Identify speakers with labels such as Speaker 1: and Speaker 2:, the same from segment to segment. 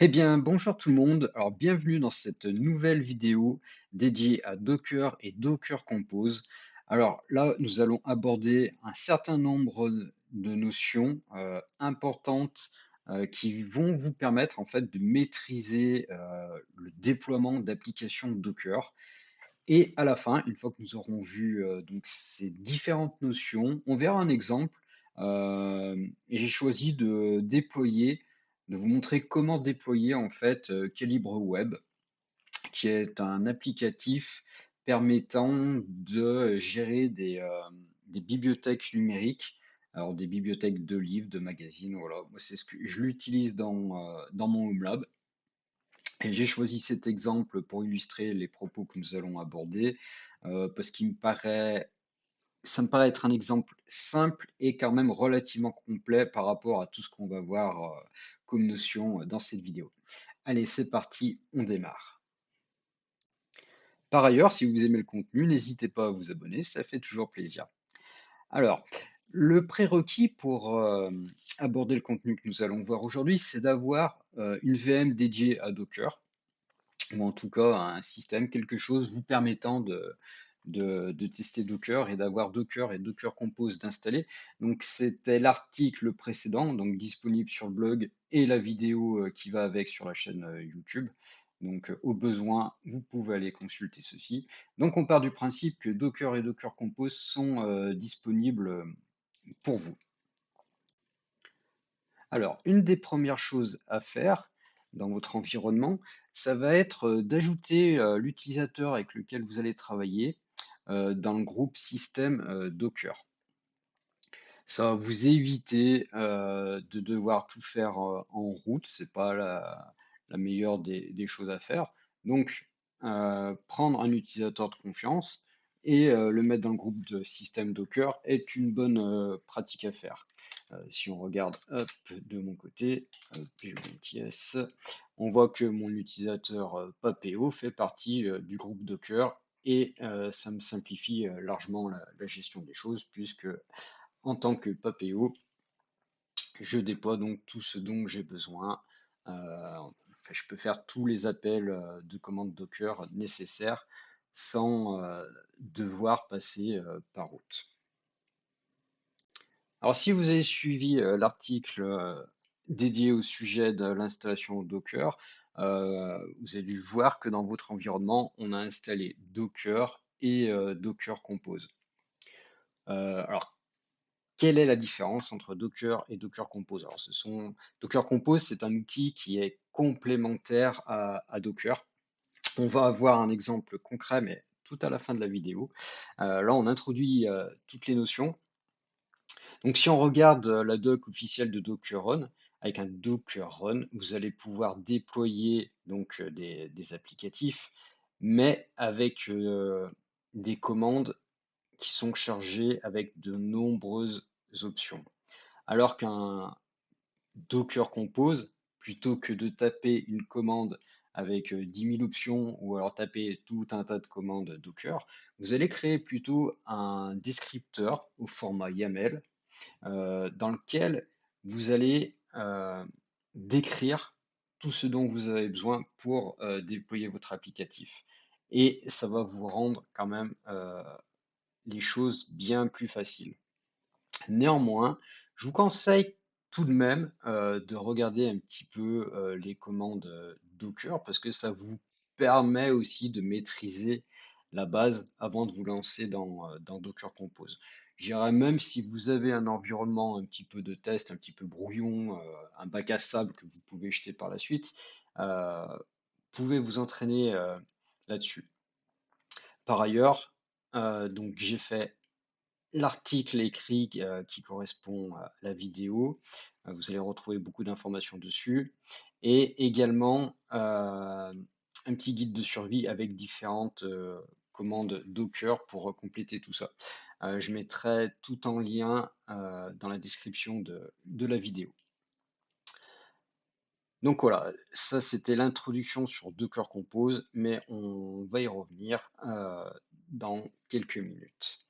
Speaker 1: Eh bien, bonjour tout le monde. Alors, bienvenue dans cette nouvelle vidéo dédiée à Docker et Docker Compose. Alors là, nous allons aborder un certain nombre de notions importantes qui vont vous permettre en fait de maîtriser le déploiement d'applications Docker. Et à la fin, une fois que nous aurons vu donc ces différentes notions, on verra un exemple. Et j'ai choisi de vous montrer comment déployer en fait Calibre Web, qui est un applicatif permettant de gérer des bibliothèques numériques. Alors des bibliothèques de livres, de magazines, voilà. Moi, c'est ce que je l'utilise dans mon Home Lab. Et j'ai choisi cet exemple pour illustrer les propos que nous allons aborder, parce ça me paraît être un exemple simple et quand même relativement complet par rapport à tout ce qu'on va voir, comme notion, dans cette vidéo. Allez, c'est parti, on démarre. Par ailleurs, si vous aimez le contenu, n'hésitez pas à vous abonner, ça fait toujours plaisir. Alors, le prérequis pour, aborder le contenu que nous allons voir aujourd'hui, c'est d'avoir, une VM dédiée à Docker. Ou en tout cas un système, quelque chose vous permettant de tester Docker et d'avoir Docker et Docker Compose d'installer. Donc c'était l'article précédent, donc disponible sur le blog et la vidéo qui va avec sur la chaîne YouTube. Donc au besoin, vous pouvez aller consulter ceci. Donc on part du principe que Docker et Docker Compose sont disponibles pour vous. Alors, une des premières choses à faire dans votre environnement, ça va être d'ajouter l'utilisateur avec lequel vous allez travailler dans le groupe système Docker. Ça va vous éviter de devoir tout faire en route, c'est pas la meilleure des choses à faire. Donc, prendre un utilisateur de confiance et le mettre dans le groupe de système Docker est une bonne pratique à faire. Si on regarde hop, de mon côté, PGBTS, on voit que mon utilisateur Papeo fait partie du groupe Docker et ça me simplifie largement la gestion des choses puisque en tant que Papéo, je déploie donc tout ce dont j'ai besoin. Enfin, je peux faire tous les appels de commande Docker nécessaires sans devoir passer par route. Alors, si vous avez suivi l'article dédié au sujet de l'installation Docker, vous avez dû voir que dans votre environnement, on a installé Docker et Docker Compose. Alors, quelle est la différence entre Docker et Docker Compose? Alors, Docker Compose, c'est un outil qui est complémentaire à Docker. On va avoir un exemple concret, mais tout à la fin de la vidéo. Là, on introduit toutes les notions. Donc, si on regarde la doc officielle de Docker Run, avec un Docker Run, vous allez pouvoir déployer donc des applicatifs, mais avec des commandes qui sont chargées avec de nombreuses options. Alors qu'un Docker Compose, plutôt que de taper une commande avec 10 000 options ou alors taper tout un tas de commandes Docker, vous allez créer plutôt un descripteur au format YAML dans lequel vous allez décrire tout ce dont vous avez besoin pour déployer votre applicatif. Et ça va vous rendre quand même les choses bien plus faciles. Néanmoins, je vous conseille tout de même de regarder un petit peu les commandes Docker parce que ça vous permet aussi de maîtriser la base avant de vous lancer dans Docker Compose. Je dirais même si vous avez un environnement un petit peu de test, un petit peu brouillon, un bac à sable que vous pouvez jeter par la suite, vous pouvez vous entraîner là-dessus. Par ailleurs, donc j'ai fait l'article écrit qui correspond à la vidéo. Vous allez retrouver beaucoup d'informations dessus et également un petit guide de survie avec différentes commandes Docker pour compléter tout ça. Je mettrai tout en lien dans la description de la vidéo. Donc voilà, ça c'était l'introduction sur Docker Compose, mais on va y revenir dans quelques minutes.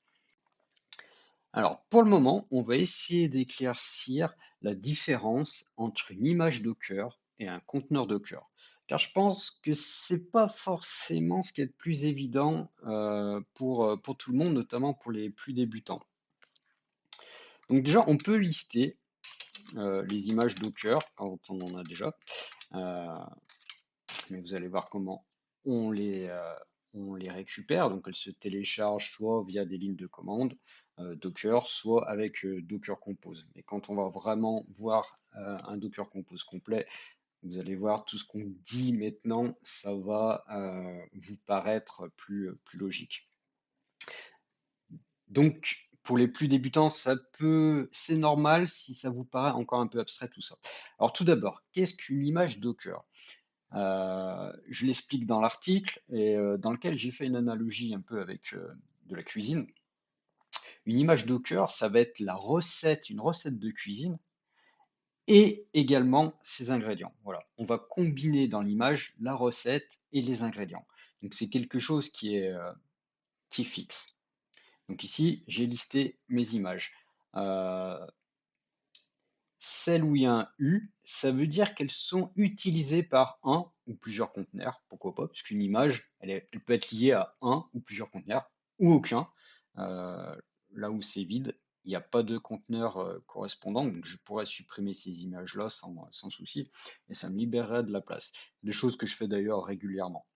Speaker 1: Alors, pour le moment, on va essayer d'éclaircir la différence entre une image Docker et un conteneur Docker. Car je pense que c'est pas forcément ce qui est le plus évident pour tout le monde, notamment pour les plus débutants. Donc déjà, on peut lister les images Docker quand on en a déjà. Euh, mais vous allez voir comment on les, euh, on les récupère. Donc elles se téléchargent soit via des lignes de commande Docker, soit avec Docker Compose. Mais quand on va vraiment voir un Docker Compose complet, vous allez voir tout ce qu'on dit maintenant, ça va vous paraître plus logique. Donc, pour les plus débutants, c'est normal si ça vous paraît encore un peu abstrait tout ça. Alors tout d'abord, qu'est-ce qu'une image Docker? Je l'explique dans l'article et dans lequel j'ai fait une analogie un peu avec de la cuisine. Une image Docker, ça va être une recette de cuisine et également ses ingrédients. Voilà, on va combiner dans l'image la recette et les ingrédients. Donc c'est quelque chose qui est fixe. Donc ici, j'ai listé mes images. Euh, Celles où il y a un U, ça veut dire qu'elles sont utilisées par un ou plusieurs conteneurs, pourquoi pas, puisqu'une image, elle peut être liée à un ou plusieurs conteneurs, ou aucun. Euh, Là où c'est vide, il n'y a pas de conteneur correspondant, donc je pourrais supprimer ces images-là sans souci, et ça me libérerait de la place. Des choses que je fais d'ailleurs régulièrement.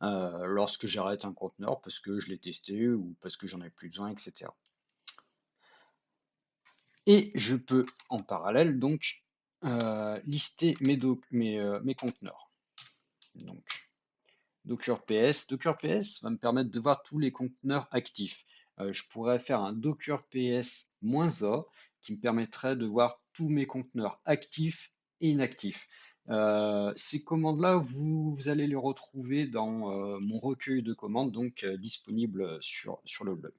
Speaker 1: Lorsque j'arrête un conteneur parce que je l'ai testé ou parce que j'en ai plus besoin, etc. Et je peux en parallèle donc lister mes conteneurs. Donc Docker PS. Docker PS va me permettre de voir tous les conteneurs actifs. Je pourrais faire un Docker PS -A qui me permettrait de voir tous mes conteneurs actifs et inactifs. Ces commandes-là, vous allez les retrouver dans mon recueil de commandes, donc disponible sur le blog.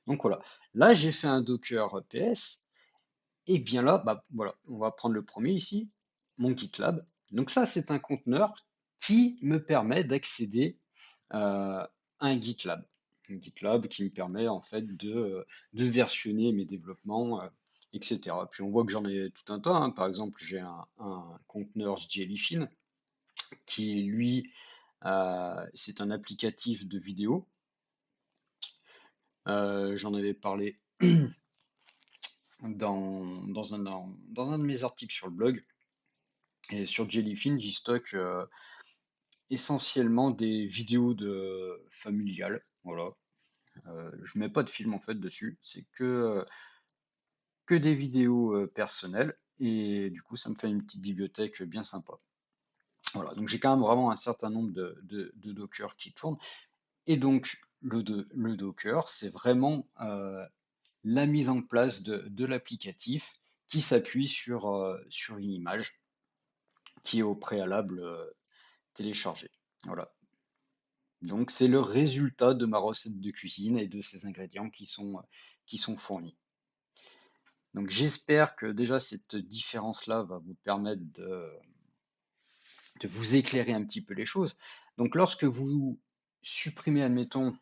Speaker 1: Donc voilà, là j'ai fait un Docker PS. Et bien là, bah, voilà, on va prendre le premier ici, mon GitLab. Donc ça, c'est un conteneur qui me permet d'accéder à un GitLab. Un GitLab qui me permet en fait de versionner mes développements, etc. Puis on voit que j'en ai tout un tas, hein. Par exemple, j'ai un conteneur Jellyfin qui, lui, c'est un applicatif de vidéo. J'en avais parlé dans un de mes articles sur le blog. Et sur Jellyfin, j'y stocke essentiellement des vidéos familiales. Voilà. Je mets pas de film en fait dessus. C'est que des vidéos personnelles. Et du coup, ça me fait une petite bibliothèque bien sympa. Voilà. Donc j'ai quand même vraiment un certain nombre de Docker qui tournent. Et donc le Docker, c'est vraiment la mise en place de l'applicatif qui s'appuie sur une image qui est au préalable téléchargée. Voilà. Donc c'est le résultat de ma recette de cuisine et de ces ingrédients qui sont fournis. Donc j'espère que déjà cette différence-là va vous permettre de vous éclairer un petit peu les choses. Donc lorsque vous supprimez, admettons,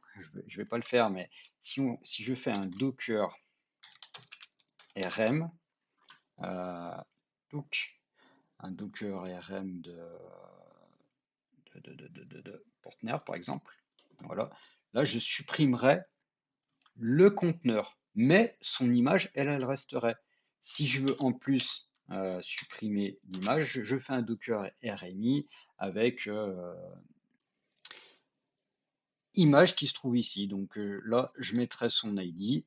Speaker 1: je vais pas le faire, mais si je fais un Docker RM, donc un Docker RM de Portner par exemple, voilà, là je supprimerai le conteneur, mais son image, elle resterait. Si je veux en plus supprimer l'image, je fais un Docker RMI avec image qui se trouve ici. Donc là, je mettrai son ID,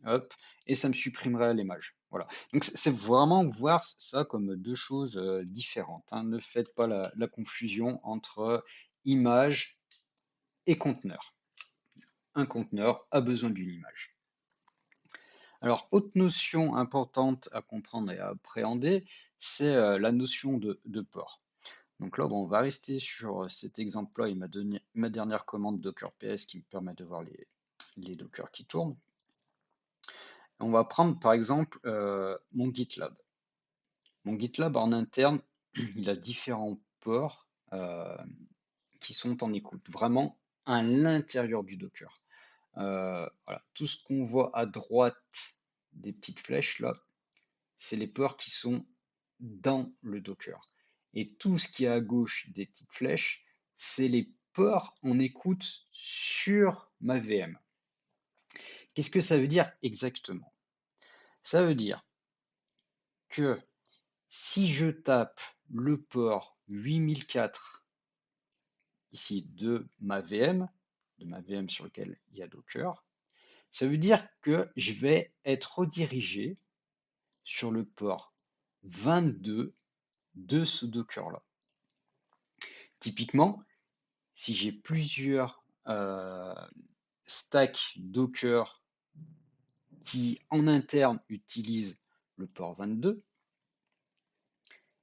Speaker 1: hop, et ça me supprimerait l'image. Voilà. Donc c'est vraiment voir ça comme deux choses différentes, hein. Ne faites pas la confusion entre image et conteneur. Un conteneur a besoin d'une image. Alors, autre notion importante à comprendre et à appréhender, c'est la notion de port. Donc là, bon, on va rester sur cet exemple-là et ma dernière commande Docker PS qui me permet de voir les Docker qui tournent. On va prendre par exemple mon GitLab. Mon GitLab en interne, il a différents ports qui sont en écoute, vraiment à l'intérieur du Docker. Voilà. Tout ce qu'on voit à droite des petites flèches là, c'est les ports qui sont dans le Docker. Et tout ce qui est à gauche des petites flèches, c'est les ports en écoute sur ma VM. Qu'est-ce que ça veut dire exactement? Ça veut dire que si je tape le port 8004 ici de ma VM sur lequel il y a Docker, ça veut dire que je vais être redirigé sur le port 22 de ce Docker-là. Typiquement, si j'ai plusieurs stacks Docker qui en interne utilisent le port 22,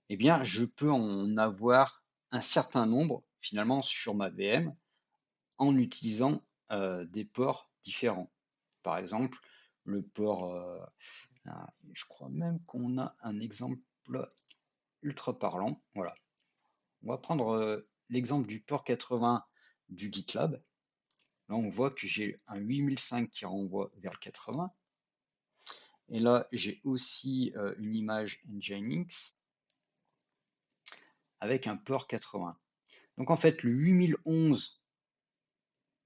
Speaker 1: eh bien, je peux en avoir un certain nombre finalement sur ma VM en utilisant des ports différents. Par exemple, le port, je crois même qu'on a un exemple ultra parlant. Voilà. On va prendre l'exemple du port 80 du GitLab. Là, on voit que j'ai un 8005 qui renvoie vers le 80. Et là, j'ai aussi une image Nginx avec un port 80. Donc en fait, le 8011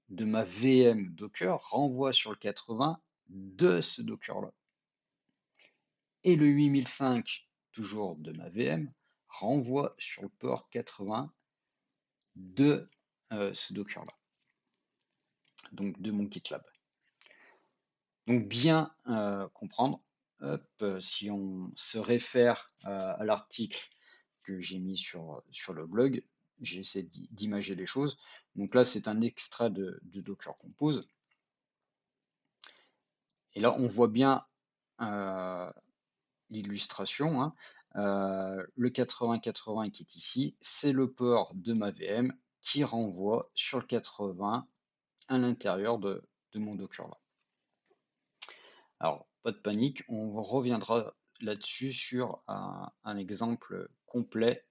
Speaker 1: de ma VM Docker renvoie sur le 80 de ce Docker-là. Et le 8005, toujours de ma VM, renvoie sur le port 80 de ce Docker-là, donc de mon GitLab. Donc bien comprendre, si on se réfère à l'article que j'ai mis sur le blog, j'essaie d'imager les choses. Donc là, c'est un extrait de Docker Compose. Et là, on voit bien l'illustration, hein. Le 8080 qui est ici, c'est le port de ma VM qui renvoie sur le 80 à l'intérieur de mon Docker là. Alors, pas de panique, on reviendra là-dessus sur un exemple complet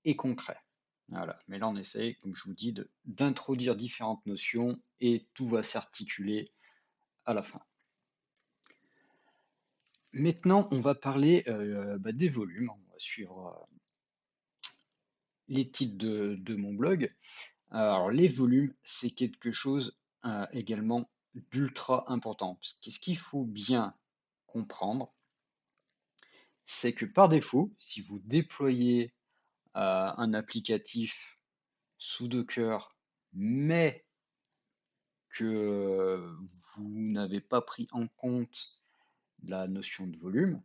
Speaker 1: et concret. Voilà. Mais là, on essaye, comme je vous dis, d'introduire différentes notions et tout va s'articuler à la fin. Maintenant, on va parler des volumes. On va suivre les titres de mon blog. Alors, les volumes, c'est quelque chose également d'ultra important. Ce qu'il faut bien comprendre, c'est que par défaut, si vous déployez un applicatif sous Docker, mais que vous n'avez pas pris en compte la notion de volume,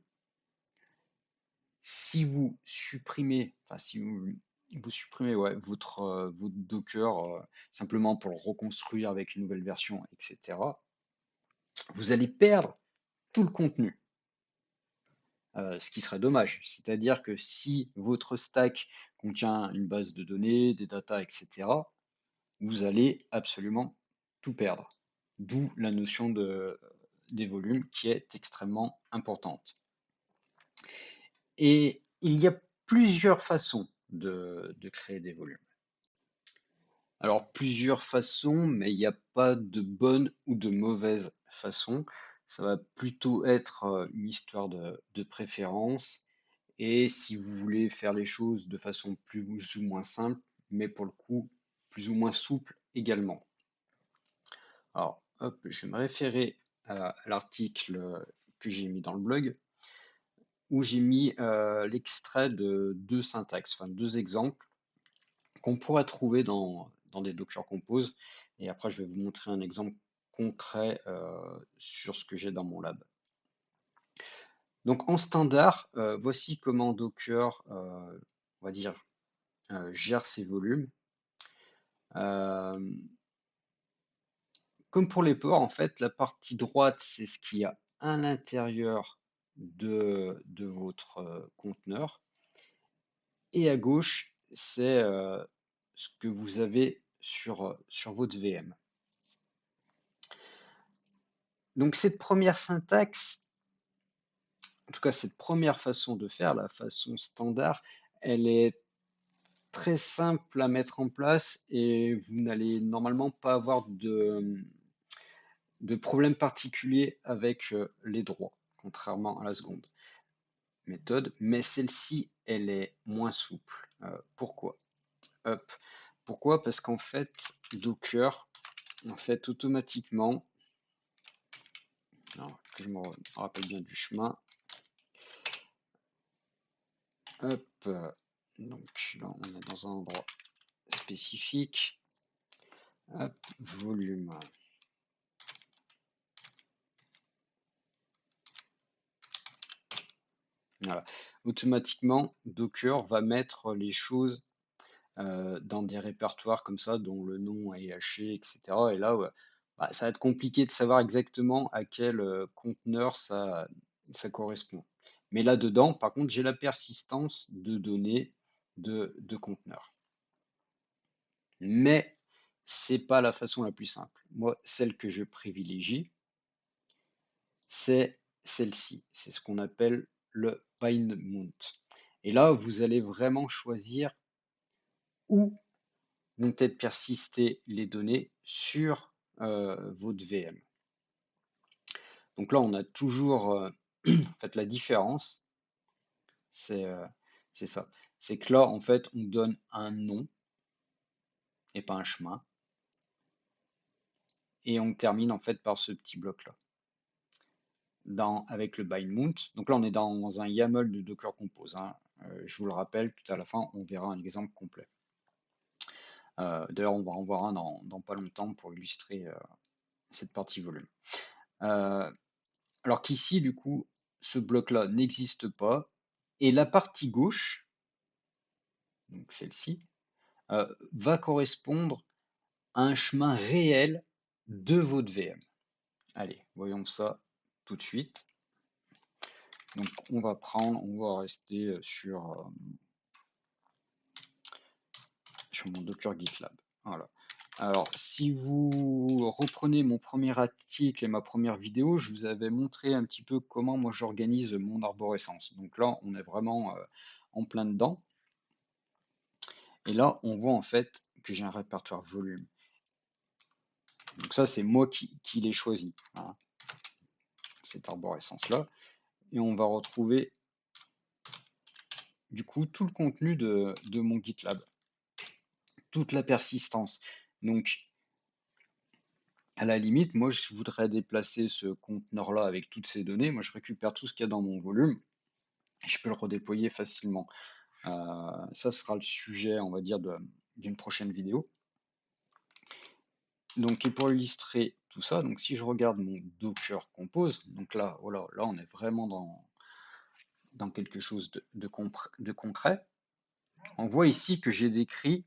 Speaker 1: si vous supprimez, enfin si vous supprimez votre Docker simplement pour le reconstruire avec une nouvelle version, etc., vous allez perdre tout le contenu. Ce qui serait dommage. C'est-à-dire que si votre stack contient une base de données, des datas, etc., vous allez absolument tout perdre. D'où la notion des volumes qui est extrêmement importante. Et il y a plusieurs façons de créer des volumes. Alors, plusieurs façons, mais il n'y a pas de bonne ou de mauvaise façon. Ça va plutôt être une histoire de préférence. Et si vous voulez faire les choses de façon plus ou moins simple, mais pour le coup, plus ou moins souple également. Alors, hop, je vais me référer à l'article que j'ai mis dans le blog, où j'ai mis l'extrait de deux syntaxes, enfin deux exemples qu'on pourrait trouver dans des Docker Compose. Et après, je vais vous montrer un exemple concret sur ce que j'ai dans mon lab. Donc en standard, voici comment Docker, on va dire, gère ses volumes. Comme pour les ports, en fait, la partie droite, c'est ce qu'il y a à l'intérieur de votre conteneur. Et à gauche, c'est ce que vous avez sur votre VM. Donc cette première syntaxe, en tout cas cette première façon de faire, la façon standard, elle est très simple à mettre en place et vous n'allez normalement pas avoir de problème particulier avec les droits, contrairement à la seconde. méthode, mais celle-ci, elle est moins souple. Pourquoi? Hop. Pourquoi? Parce qu'en fait, Docker, en fait, automatiquement, alors que je me rappelle bien du chemin, hop, donc là, on est dans un endroit spécifique, hop, volume. Voilà. Automatiquement, Docker va mettre les choses dans des répertoires comme ça dont le nom est haché, etc. Et là, ouais, bah, ça va être compliqué de savoir exactement à quel conteneur ça correspond. Mais là-dedans, par contre, j'ai la persistance de données de conteneurs. Mais c'est pas la façon la plus simple. Moi, celle que je privilégie, c'est celle-ci. C'est ce qu'on appelle le bind mount. Et là, vous allez vraiment choisir où vont être persistées les données sur votre VM. Donc là, on a toujours en fait, la différence, c'est ça. C'est que là, en fait, on donne un nom et pas un chemin. Et on termine en fait par ce petit bloc-là. Avec le bind mount. Donc là, on est dans un YAML de Docker Compose, hein. Je vous le rappelle, tout à la fin, on verra un exemple complet. D'ailleurs, on va en voir un dans pas longtemps pour illustrer cette partie volume. Alors qu'ici, du coup, ce bloc-là n'existe pas. Et la partie gauche, donc celle-ci, va correspondre à un chemin réel de votre VM. Allez, voyons ça tout de suite. Donc on va rester sur mon Docker GitLab. Voilà. Alors, si vous reprenez mon premier article et ma première vidéo, je vous avais montré un petit peu comment moi j'organise mon arborescence. Donc là, on est vraiment en plein dedans. Et là, on voit en fait que j'ai un répertoire volume. Donc ça, c'est moi qui l'ai choisi, hein, cette arborescence-là. Et on va retrouver du coup tout le contenu de mon GitLab, toute la persistance. Donc, à la limite, moi, je voudrais déplacer ce conteneur-là avec toutes ces données. Moi, je récupère tout ce qu'il y a dans mon volume et je peux le redéployer facilement. Ça sera le sujet, on va dire, d'une prochaine vidéo. Donc, et pour illustrer tout ça, donc si je regarde mon Docker Compose, donc là, voilà, là, on est vraiment dans quelque chose de concret. On voit ici que j'ai décrit,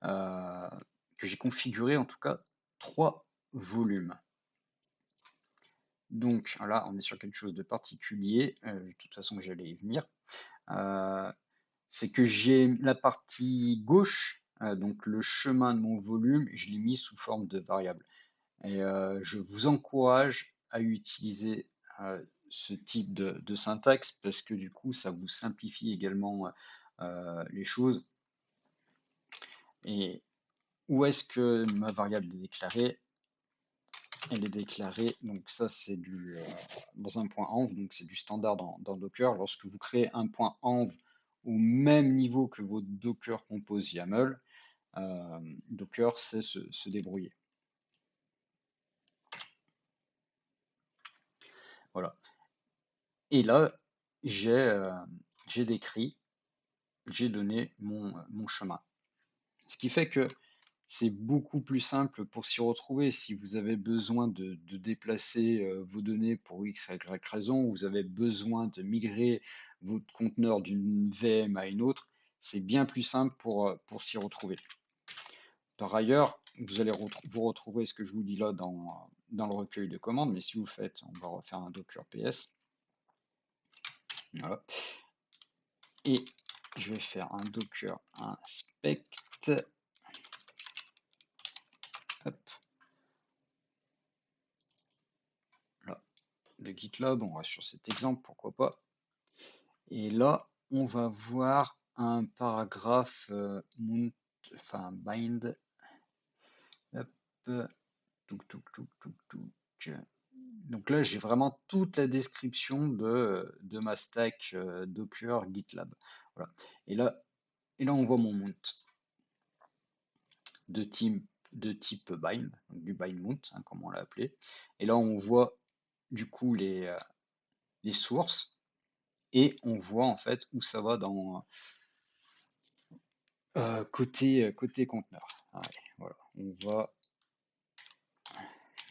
Speaker 1: que j'ai configuré en tout cas 3 volumes. Donc là, on est sur quelque chose de particulier, de toute façon j'allais y venir. C'est que j'ai la partie gauche, donc le chemin de mon volume, je l'ai mis sous forme de variable. Et je vous encourage à utiliser ce type de syntaxe parce que du coup, ça vous simplifie également les choses. Et où est-ce que ma variable est déclarée? Elle est déclarée, donc ça c'est dans un point env, donc c'est du standard dans Docker. Lorsque vous créez un point env au même niveau que votre Docker Compose YAML, Docker sait se débrouiller. Voilà. Et là, j'ai décrit, j'ai donné mon chemin. Ce qui fait que c'est beaucoup plus simple pour s'y retrouver. Si vous avez besoin de déplacer vos données pour X, Y raison, vous avez besoin de migrer votre conteneur d'une VM à une autre, c'est bien plus simple pour s'y retrouver. Par ailleurs, vous allez vous retrouver ce que je vous dis là dans le recueil de commandes, mais si vous faites, on va refaire un docker ps. Voilà. Et je vais faire un docker inspect. Hop. Là, le GitLab, on va sur cet exemple, pourquoi pas. Et là, on va voir un paragraphe mount, enfin bind. Hop. Touk, touk, touk, touk, touk. Donc là, j'ai vraiment toute la description de ma stack Docker GitLab. Voilà. Et là, et là, on voit mon mount de type, de type bind, donc du bind mount, hein, comme on l'a appelé. Et là, on voit du coup les sources et on voit en fait où ça va dans côté conteneur. Allez, voilà, on va,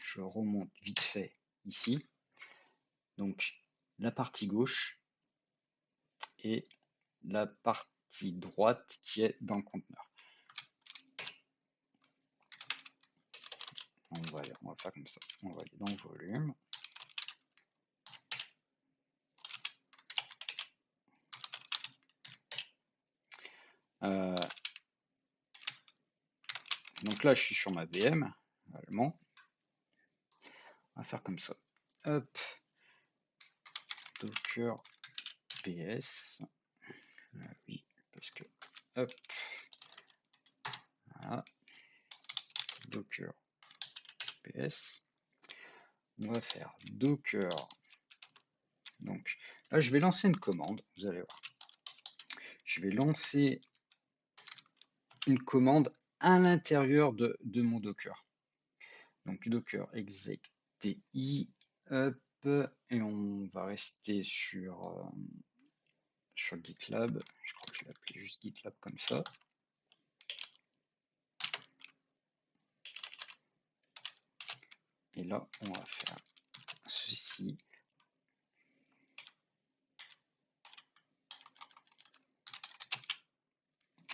Speaker 1: je remonte vite fait ici. Donc la partie gauche et la partie droite qui est dans le conteneur. On va faire comme ça. On va aller dans le volume. Euh, donc là, je suis sur ma VM, allemand. On va faire comme ça. Hop, Docker PS. Oui, parce que, hop, voilà, Docker PS. On va faire Docker. Donc là, je vais lancer une commande, vous allez voir. Je vais lancer une commande à l'intérieur de mon Docker. Donc Docker exec ti, hop, et on va rester sur GitLab. Je crois que je l'ai appelé juste GitLab comme ça. Et là, on va faire ceci.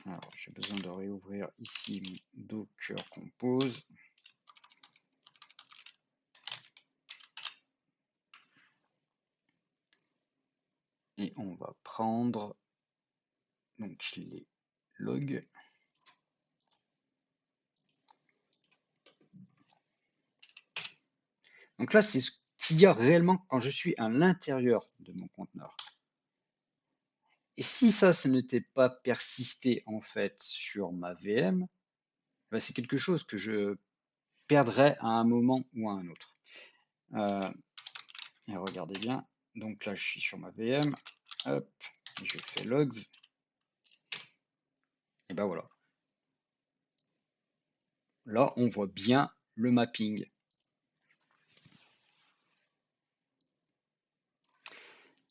Speaker 1: Alors, j'ai besoin de réouvrir ici mon Docker Compose. Et on va prendre donc les logs. Donc là, c'est ce qu'il y a réellement quand je suis à l'intérieur de mon conteneur. Et si ça n'était pas persisté en fait sur ma VM, bah, c'est quelque chose que je perdrais à un moment ou à un autre. Et regardez bien, donc là je suis sur ma VM, hop, je fais logs, et ben voilà. Là on voit bien le mapping.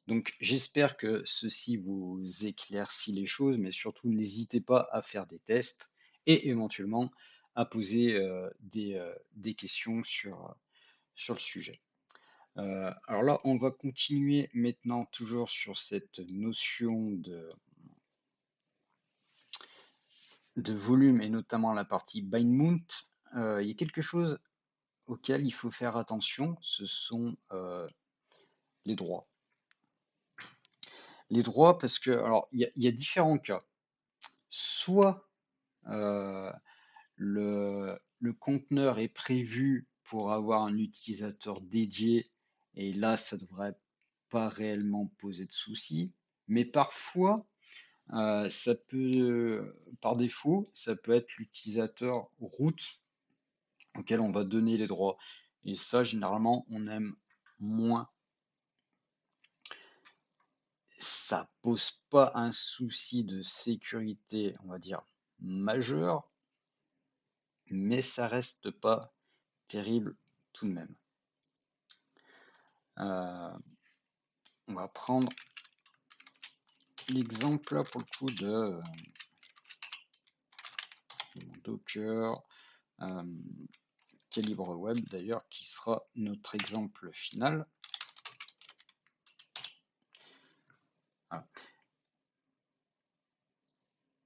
Speaker 1: Donc j'espère que ceci vous éclaircit les choses, mais surtout n'hésitez pas à faire des tests et éventuellement à poser des questions sur le sujet. Alors là, on va continuer maintenant toujours sur cette notion de volume et notamment la partie bind mount. Il y a quelque chose auquel il faut faire attention, ce sont les droits. Les droits parce que, alors, il y a différents cas. Soit euh, le conteneur est prévu pour avoir un utilisateur dédié et là, ça ne devrait pas réellement poser de soucis. Mais parfois, ça peut, par défaut, ça peut être l'utilisateur root auquel on va donner les droits. Et ça, généralement, on aime moins. Ça pose pas un souci de sécurité, on va dire, majeur, mais ça reste pas terrible tout de même. On va prendre l'exemple là pour le coup de mon Docker Calibre Web d'ailleurs qui sera notre exemple final. Voilà.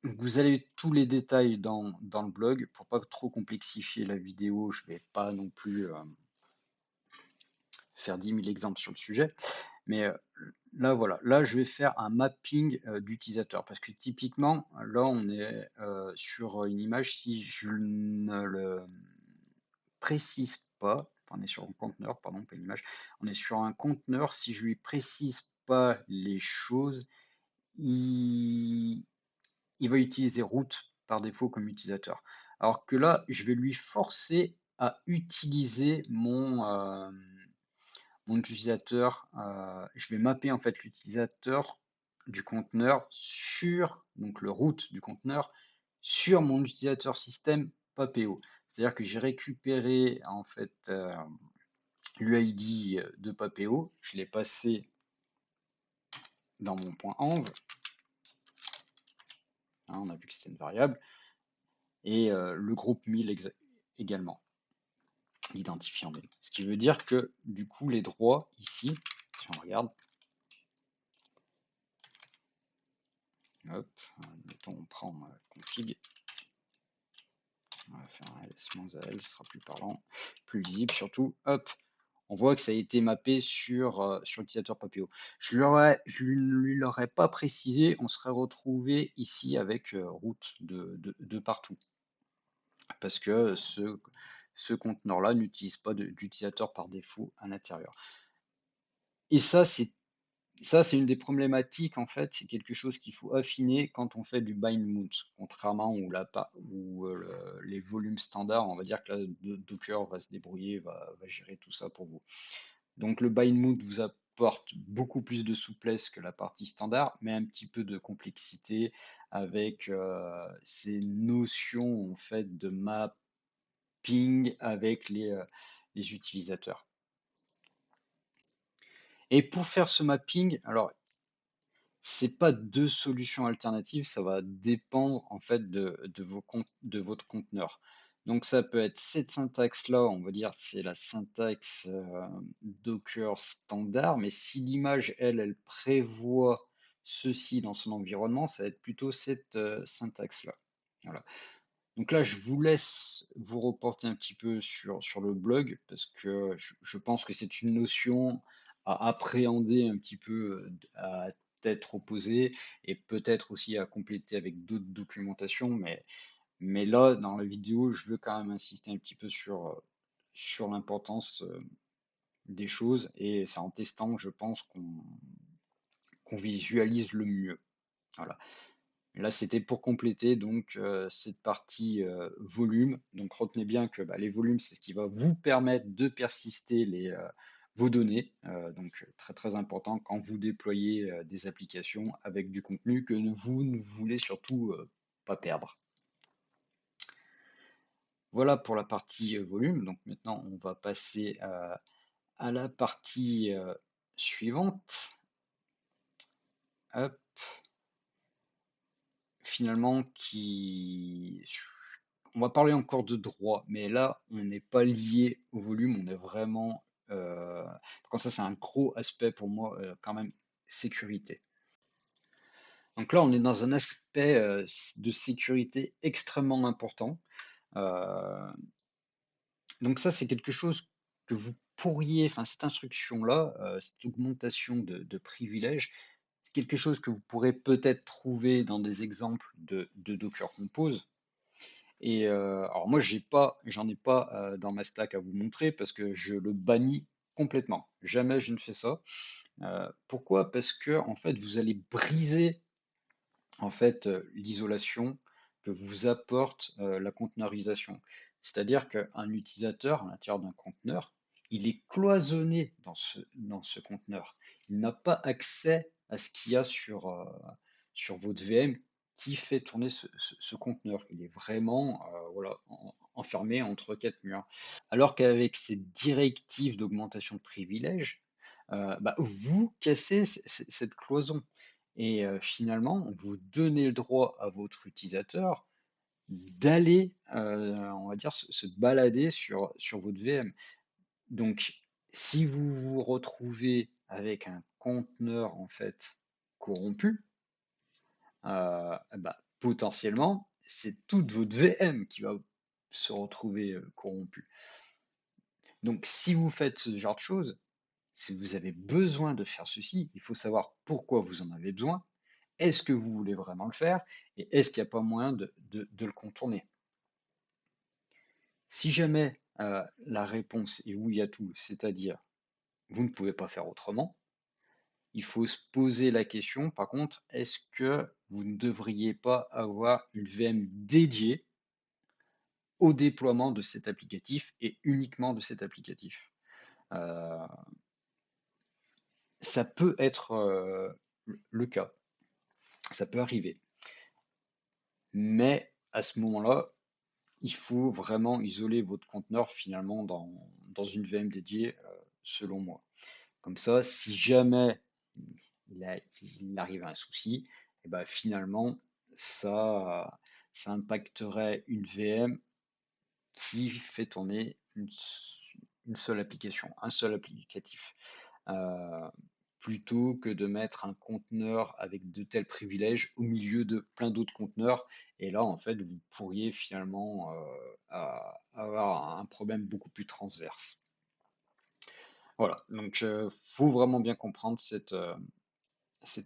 Speaker 1: Donc vous avez tous les détails dans le blog. Pour pas trop complexifier la vidéo, je vais pas non plus faire 10 000 exemples sur le sujet. Mais là, voilà, là, je vais faire un mapping d'utilisateur parce que typiquement, là, on est sur une image, si je ne le précise pas, enfin, on est sur un conteneur, pardon, pas une image, on est sur un conteneur, si je lui précise pas les choses, il va utiliser root par défaut comme utilisateur. Alors que là, je vais lui forcer à utiliser mon utilisateur, je vais mapper en fait l'utilisateur du conteneur sur donc le root du conteneur sur mon utilisateur système Papeo. C'est-à-dire que j'ai récupéré en fait l'UID de Papeo, je l'ai passé dans mon point env, hein, on a vu que c'était une variable, et le groupe 1000 également, l'identifiant 1000. Ce qui veut dire que du coup les droits ici, si on regarde, hop, mettons on prend config, on va faire un ls-al, ce sera plus parlant, plus lisible surtout, hop, on voit que ça a été mappé sur l'utilisateur Papio. Je ne lui l'aurais pas précisé, on serait retrouvé ici avec route de partout. Parce que ce conteneur-là n'utilise pas d'utilisateur par défaut à l'intérieur. Et ça, c'est une des problématiques, en fait, c'est quelque chose qu'il faut affiner quand on fait du bind mount, contrairement où les volumes standards, on va dire que là, Docker va se débrouiller, va gérer tout ça pour vous. Donc le bind mount vous apporte beaucoup plus de souplesse que la partie standard, mais un petit peu de complexité avec ces notions en fait de mapping avec les utilisateurs. Et pour faire ce mapping, alors c'est pas deux solutions alternatives, ça va dépendre en fait de votre conteneur. Donc ça peut être cette syntaxe-là, on va dire c'est la syntaxe Docker standard, mais si l'image, elle prévoit ceci dans son environnement, ça va être plutôt cette syntaxe-là. Voilà. Donc là, je vous laisse vous reporter un petit peu sur le blog parce que je pense que c'est une notion à appréhender un petit peu à tête reposée et peut-être aussi à compléter avec d'autres documentations. Mais là, dans la vidéo, je veux quand même insister un petit peu sur l'importance des choses et c'est en testant, je pense, qu'on visualise le mieux. Voilà. Là, c'était pour compléter donc cette partie volume. Donc retenez bien que bah, les volumes, c'est ce qui va vous permettre de persister vos données. Donc très très important quand vous déployez des applications avec du contenu que vous ne voulez surtout pas perdre. Voilà pour la partie volume. Donc maintenant, on va passer à la partie suivante. Hop. Finalement on va parler encore de droit, mais là, on n'est pas lié au volume, on est vraiment, comme ça, c'est un gros aspect pour moi, quand même, sécurité. Donc là, on est dans un aspect de sécurité extrêmement important. Euh, donc ça, c'est quelque chose que vous pourriez, enfin, cette instruction-là, cette augmentation de privilèges, c'est quelque chose que vous pourrez peut-être trouver dans des exemples de Docker Compose. Et alors moi, j'en ai pas dans ma stack à vous montrer parce que je le bannis complètement. Jamais je ne fais ça. Pourquoi? Parce que en fait, vous allez briser en fait l'isolation que vous apporte la conteneurisation. C'est-à-dire qu'un utilisateur à l'intérieur d'un conteneur, il est cloisonné dans ce conteneur. Il n'a pas accès à ce qu'il y a sur votre VM qui fait tourner ce conteneur. Il est vraiment voilà, enfermé entre quatre murs. Alors qu'avec ces directives d'augmentation de privilèges, bah, vous cassez cette cloison. Et finalement, vous donnez le droit à votre utilisateur d'aller, on va dire, se balader sur votre VM. Donc, si vous vous retrouvez avec un conteneur en fait corrompu, bah, potentiellement, c'est toute votre VM qui va se retrouver corrompue. Donc, si vous faites ce genre de choses, si vous avez besoin de faire ceci, il faut savoir pourquoi vous en avez besoin. Est-ce que vous voulez vraiment le faire? Et est-ce qu'il n'y a pas moyen de le contourner? Si jamais la réponse est oui à tout, c'est-à-dire vous ne pouvez pas faire autrement, il faut se poser la question, par contre, est-ce que vous ne devriez pas avoir une VM dédiée au déploiement de cet applicatif et uniquement de cet applicatif? Euh, Ça peut être le cas, ça peut arriver. Mais à ce moment-là, il faut vraiment isoler votre conteneur finalement dans une VM dédiée, selon moi. Comme ça, si jamais il arrive un souci, et ben finalement, ça, ça impacterait une VM qui fait tourner une seule application, un seul applicatif. Euh, Plutôt que de mettre un conteneur avec de tels privilèges au milieu de plein d'autres conteneurs. Et là, en fait, vous pourriez finalement avoir un problème beaucoup plus transverse. Voilà, donc faut vraiment bien comprendre cette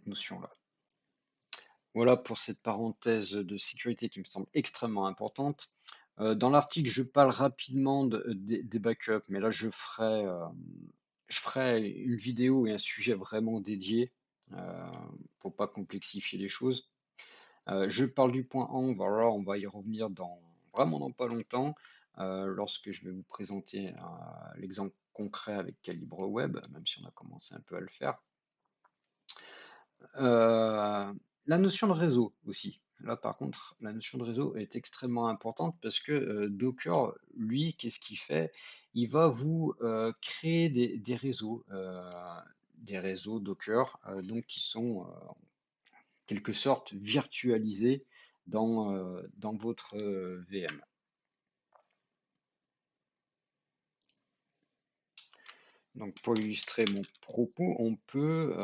Speaker 1: notion-là. Voilà pour cette parenthèse de sécurité qui me semble extrêmement importante. Dans l'article, je parle rapidement des backups, mais là, je ferai une vidéo et un sujet vraiment dédié pour pas complexifier les choses. Je parle du point 1, voilà, on va y revenir vraiment dans pas longtemps, lorsque je vais vous présenter l'exemple concret avec Calibre Web, même si on a commencé un peu à le faire. La notion de réseau aussi. Là, par contre, la notion de réseau est extrêmement importante parce que Docker, lui, qu'est-ce qu'il fait? Il va vous créer des réseaux Docker, donc qui sont en quelque sorte virtualisés dans votre VM. Donc, pour illustrer mon propos, on peut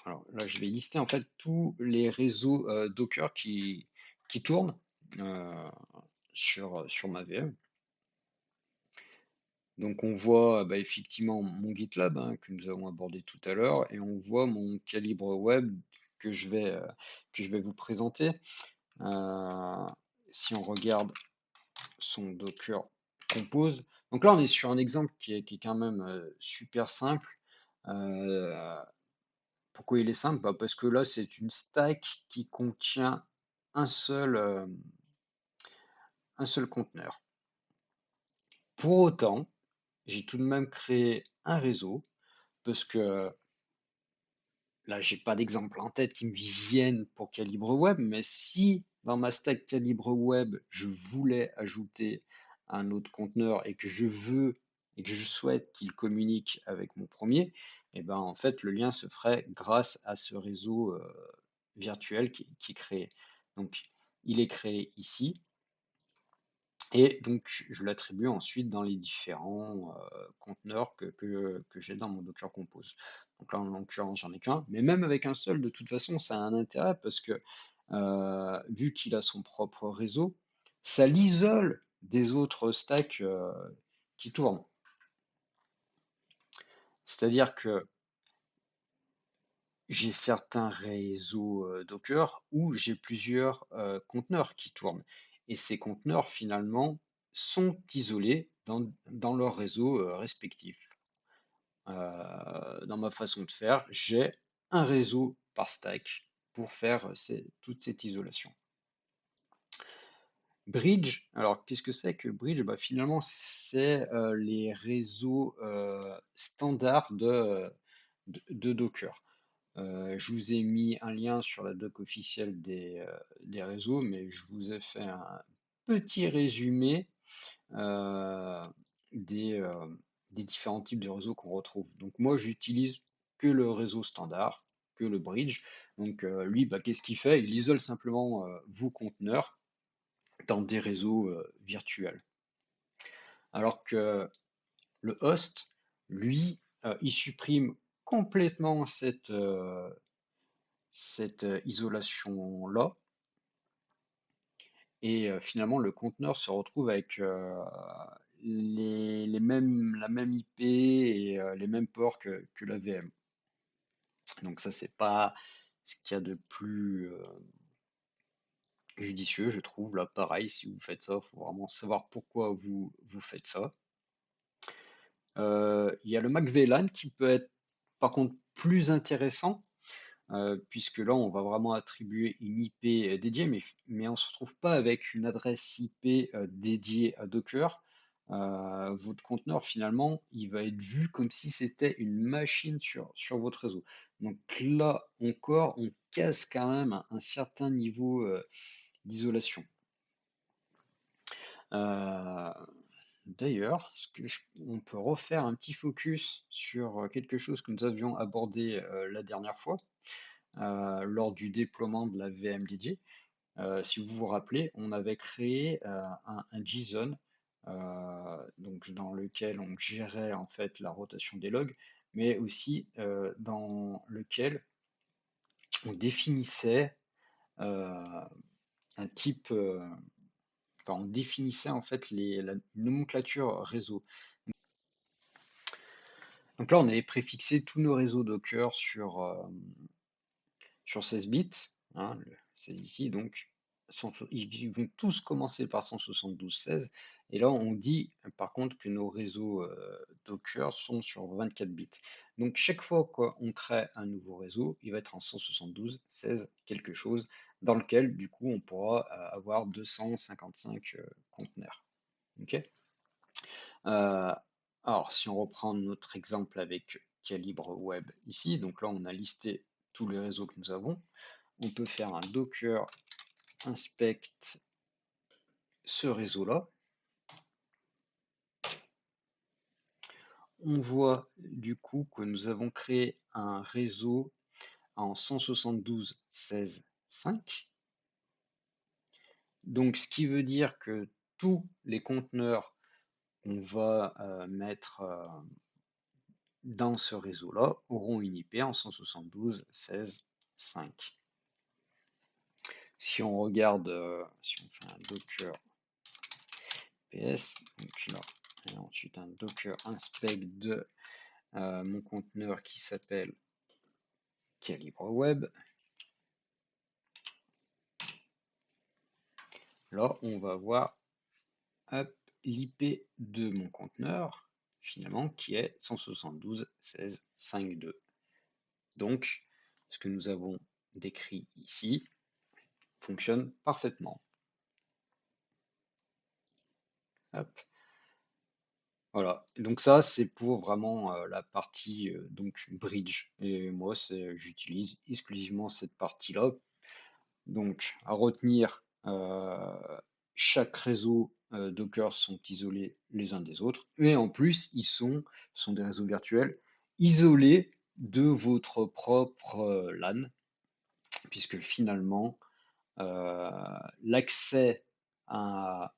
Speaker 1: alors là, je vais lister en fait tous les réseaux Docker qui tournent euh, sur ma VM. Donc on voit bah, effectivement mon GitLab hein, que nous avons abordé tout à l'heure et on voit mon calibre web que que je vais vous présenter. Euh, Si on regarde son Docker Compose. Donc là, on est sur un exemple qui est quand même super simple. Euh, Pourquoi il est simple? Bah, parce que là, c'est une stack qui contient un seul, euh, un seul conteneur. Pour autant, j'ai tout de même créé un réseau parce que là, j'ai pas d'exemple en tête qui me viennent pour Calibre Web, mais si dans ma stack Calibre Web, je voulais ajouter un autre conteneur et que je veux et que je souhaite qu'il communique avec mon premier, et ben en fait le lien se ferait grâce à ce réseau virtuel qui est créé. Donc il est créé ici et donc je l'attribue ensuite dans les différents conteneurs que j'ai dans mon Docker Compose. Donc là, en l'occurrence, j'en ai qu'un, mais même avec un seul, de toute façon, ça a un intérêt parce que vu qu'il a son propre réseau, ça l'isole des autres stacks qui tournent. C'est-à-dire que j'ai certains réseaux Docker où j'ai plusieurs conteneurs qui tournent. Et ces conteneurs, finalement, sont isolés dans leur réseau respectif. Dans ma façon de faire, j'ai un réseau par stack pour faire toute cette isolation. Bridge, alors qu'est-ce que c'est que Bridge? Bah, finalement, c'est les réseaux standards de Docker. Je vous ai mis un lien sur la doc officielle des réseaux, mais je vous ai fait un petit résumé euh, des, euh, des différents types de réseaux qu'on retrouve. Donc moi, j'utilise que le réseau standard, que le bridge. Donc lui, bah, qu'est-ce qu'il fait? Il isole simplement vos conteneurs dans des réseaux virtuels. Alors que le host, lui, il supprime complètement cette isolation-là. Et finalement, le conteneur se retrouve avec la même IP et les mêmes ports que la VM. Donc ça, c'est pas ce qu'il y a de plus judicieux, je trouve. Là, pareil, si vous faites ça, il faut vraiment savoir pourquoi vous faites ça. Il y a le MacVLAN qui peut être par contre plus intéressant puisque là, on va vraiment attribuer une IP dédiée, mais on ne se retrouve pas avec une adresse IP dédiée à Docker. votre conteneur finalement, il va être vu comme si c'était une machine sur votre réseau. Donc là encore, on casse quand même un certain niveau d'isolation. Euh, D'ailleurs, on peut refaire un petit focus sur quelque chose que nous avions abordé la dernière fois lors du déploiement de la VM dédiée. Si vous vous rappelez, on avait créé un JSON donc dans lequel on gérait en fait la rotation des logs, mais aussi dans lequel on définissait euh, un type, enfin, on définissait en fait la nomenclature réseau. Donc là, on avait préfixé tous nos réseaux Docker sur 16 bits, hein, c'est ici, donc ils vont tous commencer par 172.16, et là on dit par contre que nos réseaux Docker sont sur 24 bits. Donc chaque fois qu'on crée un nouveau réseau, il va être en 172.16 quelque chose, dans lequel du coup on pourra avoir 255 conteneurs. Ok. Euh, alors si on reprend notre exemple avec Calibre Web ici, donc là on a listé tous les réseaux que nous avons. On peut faire un docker inspect ce réseau-là. On voit du coup que nous avons créé un réseau en 172.16.5. Donc ce qui veut dire que tous les conteneurs qu'on va mettre dans ce réseau-là auront une IP en 172.16.5. Si on regarde, si on fait un docker ps, donc là, et ensuite un docker inspect de mon conteneur qui s'appelle Calibre Web. Là, on va voir l'IP de mon conteneur, finalement, qui est 172.16.5.2. Donc, ce que nous avons décrit ici fonctionne parfaitement. Hop. Voilà, donc ça c'est pour vraiment la partie donc bridge. Et moi j'utilise exclusivement cette partie-là. Donc à retenir, chaque réseau Docker sont isolés les uns des autres. Et en plus, sont des réseaux virtuels isolés de votre propre LAN, puisque finalement, euh, l'accès à,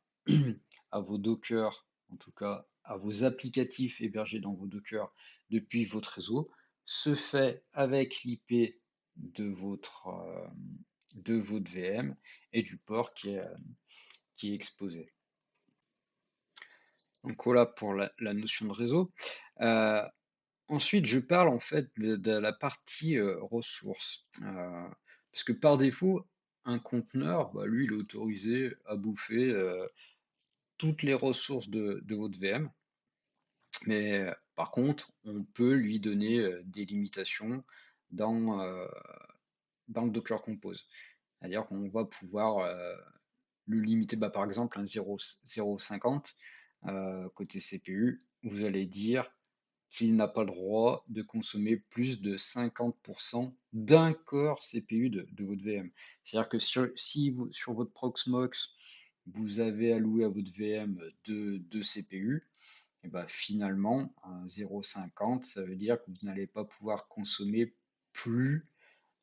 Speaker 1: à vos Docker, en tout cas à vos applicatifs hébergés dans vos Docker depuis votre réseau, se fait avec l'IP de votre VM et du port qui est exposé. Donc voilà pour la notion de réseau. Euh, Ensuite, je parle en fait de la partie ressources. Parce que par défaut, un conteneur, bah, lui, il est autorisé à bouffer toutes les ressources de votre VM. Mais par contre, on peut lui donner des limitations dans, euh, dans le Docker Compose. C'est-à-dire qu'on va pouvoir le limiter, bah, par exemple, un 0,50 côté CPU. Vous allez dire qu'il n'a pas le droit de consommer plus de 50% d'un corps CPU de votre VM. C'est-à-dire que si sur votre Proxmox, vous avez alloué à votre VM deux CPU, et ben finalement, un 0,50, ça veut dire que vous n'allez pas pouvoir consommer plus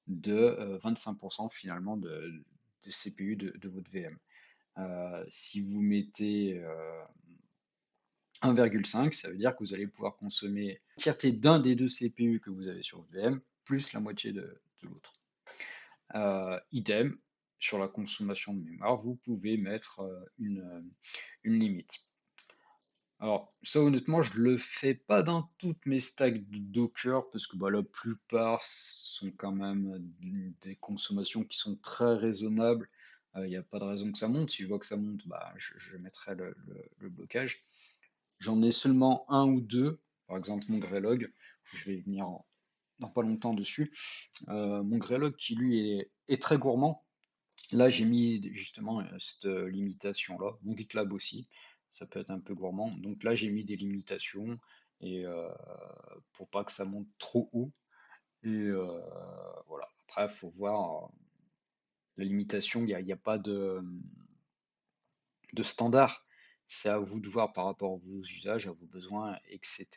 Speaker 1: de 25% finalement de CPU de votre VM. Si vous mettez 1,5, ça veut dire que vous allez pouvoir consommer l'entièreté d'un des deux CPU que vous avez sur votre VM, plus la moitié de l'autre. Idem, sur la consommation de mémoire, vous pouvez mettre une limite. Alors, ça honnêtement, je le fais pas dans toutes mes stacks de Docker parce que bah, la plupart sont quand même des consommations qui sont très raisonnables. Il n'y a pas de raison que ça monte. Si je vois que ça monte, bah, je mettrai le blocage. J'en ai seulement un ou deux, par exemple mon Greylog, je vais venir dans pas longtemps dessus. Mon Greylog qui lui est très gourmand. Là, j'ai mis justement cette limitation-là. Mon GitLab aussi. ça peut être un peu gourmand. Donc là, j'ai mis des limitations et pour pas que ça monte trop haut. Et voilà. Après, il faut voir la limitation, il y a pas de standard. C'est à vous de voir par rapport à vos usages, à vos besoins, etc.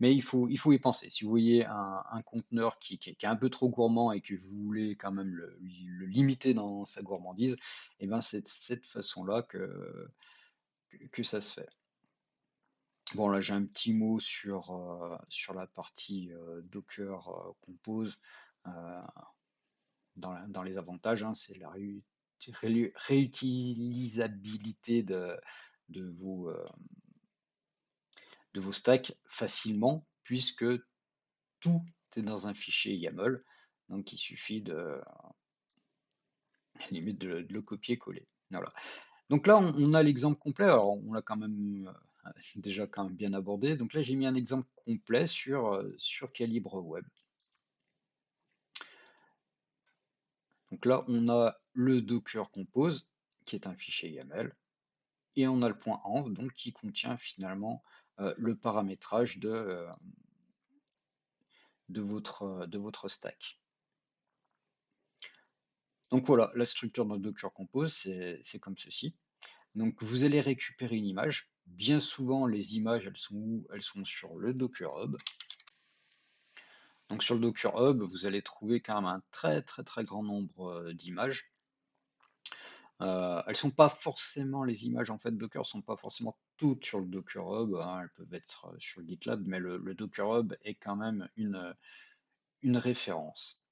Speaker 1: Mais il faut y penser. Si vous voyez un conteneur qui est un peu trop gourmand et que vous voulez quand même le limiter dans sa gourmandise, et ben c'est de cette façon-là que ça se fait. Bon, là, j'ai un petit mot sur la partie Docker Compose. euh, dans les avantages, hein, c'est la réutilisabilité de vos, euh, de vos stacks facilement, puisque tout est dans un fichier YAML. Donc, il suffit limite de le copier-coller. Voilà. Donc là, on a l'exemple complet. Alors, on l'a quand même déjà quand même bien abordé. Donc là, j'ai mis un exemple complet sur Calibre Web. Donc là, on a le Docker Compose, qui est un fichier YAML, et on a le point env, donc qui contient finalement le paramétrage de votre stack. Donc voilà, la structure d'un Docker Compose, c'est comme ceci. Donc vous allez récupérer une image. Bien souvent, les images, elles sont où? Elles sont sur le Docker Hub. Donc sur le Docker Hub, vous allez trouver quand même un très très très grand nombre d'images. Elles sont pas forcément, les images en fait Docker sont pas forcément toutes sur le Docker Hub, hein, elles peuvent être sur le GitLab, mais le Docker Hub est quand même une référence.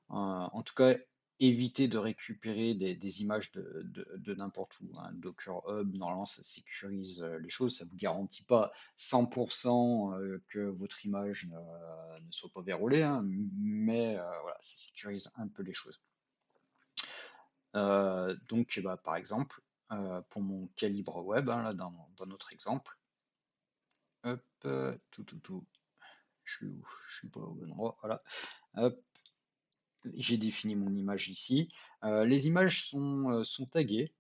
Speaker 1: En tout cas, évitez de récupérer des images de n'importe où, hein. Docker Hub, normalement, ça sécurise les choses, ça ne vous garantit pas 100% que votre image ne soit pas verrouillée, hein, mais voilà, ça sécurise un peu les choses. Donc, bah, par exemple, pour mon calibre web, hein, là, dans notre exemple, hop, je suis où? Je suis pas au bon endroit, voilà. Hop, j'ai défini mon image ici. Les images sont taguées.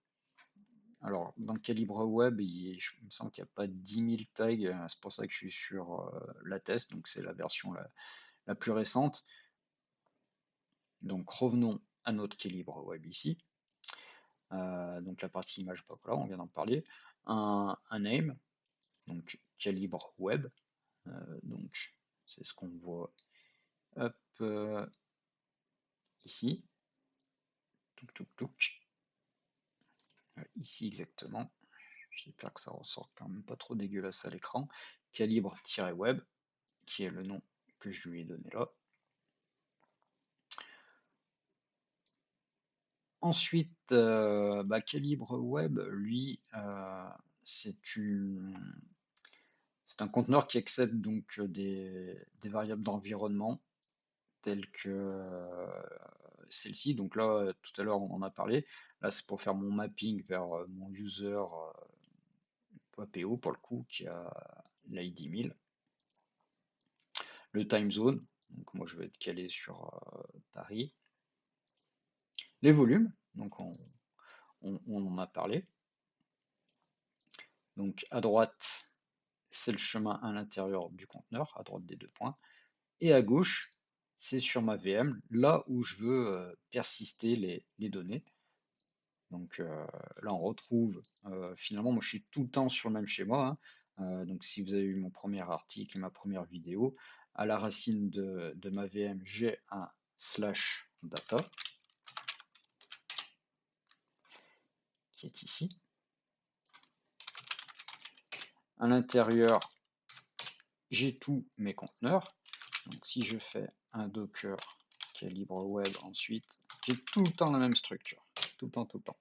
Speaker 1: Alors, dans le calibre web, il me semble qu'il n'y a pas 10 000 tags. C'est pour ça que je suis sur la test, donc c'est la version la plus récente. Donc, revenons à notre calibre web ici. Donc, la partie image, bah, voilà, on vient d'en parler. Un name, donc calibre web. Donc, c'est ce qu'on voit hop, ici. Touc, touc, touc. Ici exactement. J'espère que ça ressort quand même pas trop dégueulasse à l'écran. Calibre-web, qui est le nom que je lui ai donné là. Ensuite, bah, Calibre Web, lui, c'est un conteneur qui accepte donc des variables d'environnement telles que celle-ci. Donc là, tout à l'heure, on en a parlé. Là, c'est pour faire mon mapping vers mon user.po pour le coup, qui a l'ID 1000. Le time zone, donc moi je vais être calé sur Paris. Les volumes, donc on en a parlé. Donc à droite, c'est le chemin à l'intérieur du conteneur, à droite des deux points. Et à gauche, c'est sur ma VM, là où je veux persister les données. Donc là, on retrouve, finalement, moi je suis tout le temps sur le même schéma, hein. Donc si vous avez eu mon premier article, ma première vidéo, à la racine de ma VM, j'ai un slash data qui est ici. À l'intérieur, j'ai tous mes conteneurs. Donc si je fais un Docker calibre web ensuite, j'ai tout le temps la même structure. Tout le temps, tout le temps.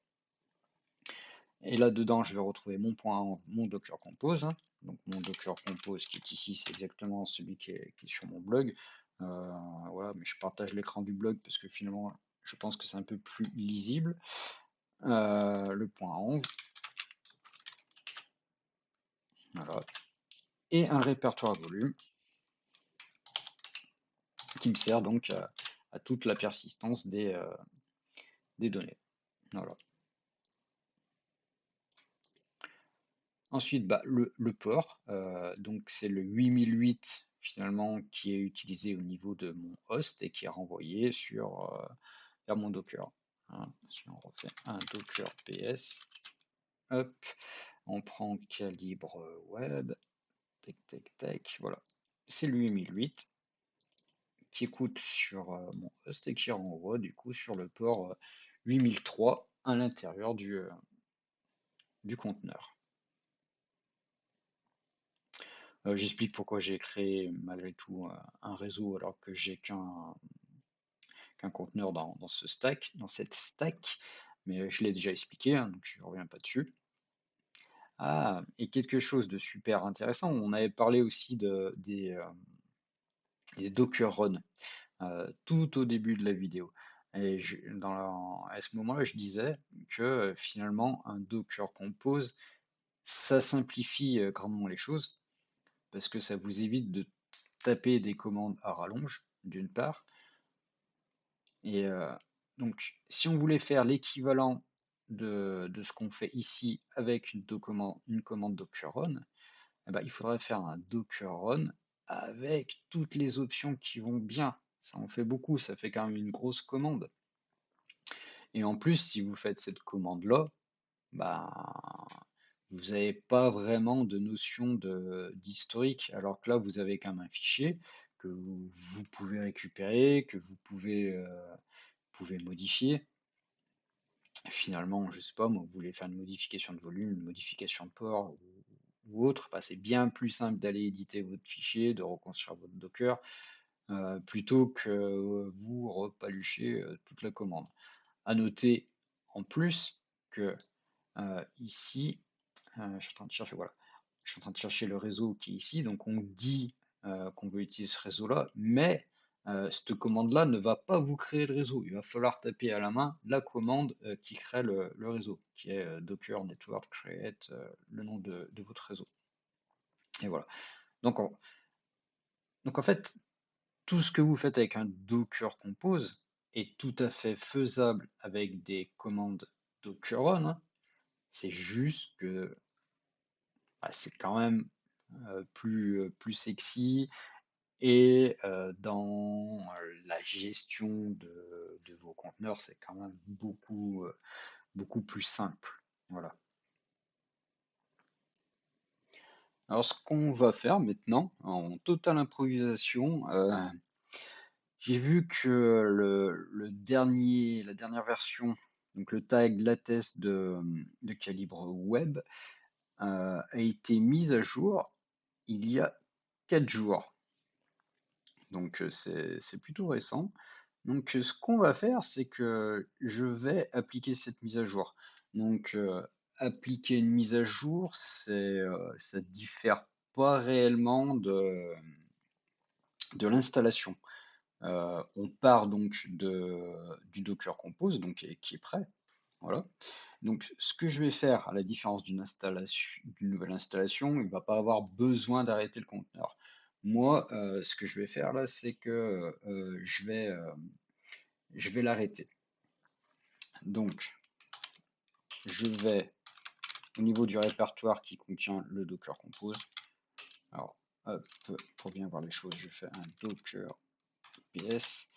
Speaker 1: Et là-dedans, je vais retrouver mon point, mon Docker Compose, hein. Donc mon Docker Compose qui est ici, c'est exactement celui qui est sur mon blog. Voilà, mais je partage l'écran du blog parce que finalement, je pense que c'est un peu plus lisible. Le point env. Voilà. Et un répertoire volume qui me sert donc à toute la persistance des données. Voilà. Ensuite, bah, le port, donc c'est le 8008 finalement qui est utilisé au niveau de mon host et qui est renvoyé vers mon Docker. Hein. Si on refait un Docker PS, hop, on prend calibre web, tac tac tac, voilà. C'est le 8008 qui écoute sur mon host et qui renvoie du coup sur le port 8003 à l'intérieur du conteneur. J'explique pourquoi j'ai créé malgré tout un réseau alors que j'ai qu'un conteneur dans ce stack, dans cette stack, mais je l'ai déjà expliqué, hein, donc je ne reviens pas dessus. Ah, et quelque chose de super intéressant, on avait parlé aussi des Docker Run tout au début de la vidéo. Et à ce moment-là, je disais que finalement, un Docker Compose, ça simplifie grandement les choses parce que ça vous évite de taper des commandes à rallonge, d'une part. Et donc, si on voulait faire l'équivalent de ce qu'on fait ici avec une commande Docker Run, eh ben, il faudrait faire un Docker Run avec toutes les options qui vont bien. Ça en fait beaucoup, ça fait quand même une grosse commande. Et en plus, si vous faites cette commande-là, bah, vous n'avez pas vraiment de notion d'historique, alors que là, vous avez quand même un fichier que vous pouvez récupérer, que vous pouvez modifier. Finalement, je sais pas, moi, vous voulez faire une modification de volume, une modification de port ou autre, bah, c'est bien plus simple d'aller éditer votre fichier, de reconstruire votre Docker, plutôt que vous repalucher toute la commande. À noter en plus que ici, je suis en train de chercher, voilà, je suis en train de chercher le réseau qui est ici, donc on dit qu'on veut utiliser ce réseau-là, mais cette commande-là ne va pas vous créer le réseau. Il va falloir taper à la main la commande qui crée le réseau, qui est Docker Network Create, le nom de votre réseau. Et voilà. Donc, donc en fait, tout ce que vous faites avec un Docker Compose est tout à fait faisable avec des commandes Docker Run, hein. C'est juste que bah, c'est quand même plus sexy et dans la gestion de vos conteneurs, c'est quand même beaucoup plus simple. Voilà. Alors, ce qu'on va faire maintenant, en totale improvisation, j'ai vu que la dernière version, donc le tag latest de calibre web, a été mise à jour il y a 4 jours. Donc c'est plutôt récent. Donc ce qu'on va faire, c'est que je vais appliquer cette mise à jour. Donc appliquer une mise à jour, ça diffère pas réellement de l'installation. On part donc du Docker Compose, donc qui est prêt. Voilà. Donc ce que je vais faire, à la différence d'une nouvelle installation, il ne va pas avoir besoin d'arrêter le conteneur. Moi, ce que je vais faire là, c'est que je vais l'arrêter. Donc, je vais au niveau du répertoire qui contient le Docker Compose. Alors, hop, pour bien voir les choses, je fais un Docker PS.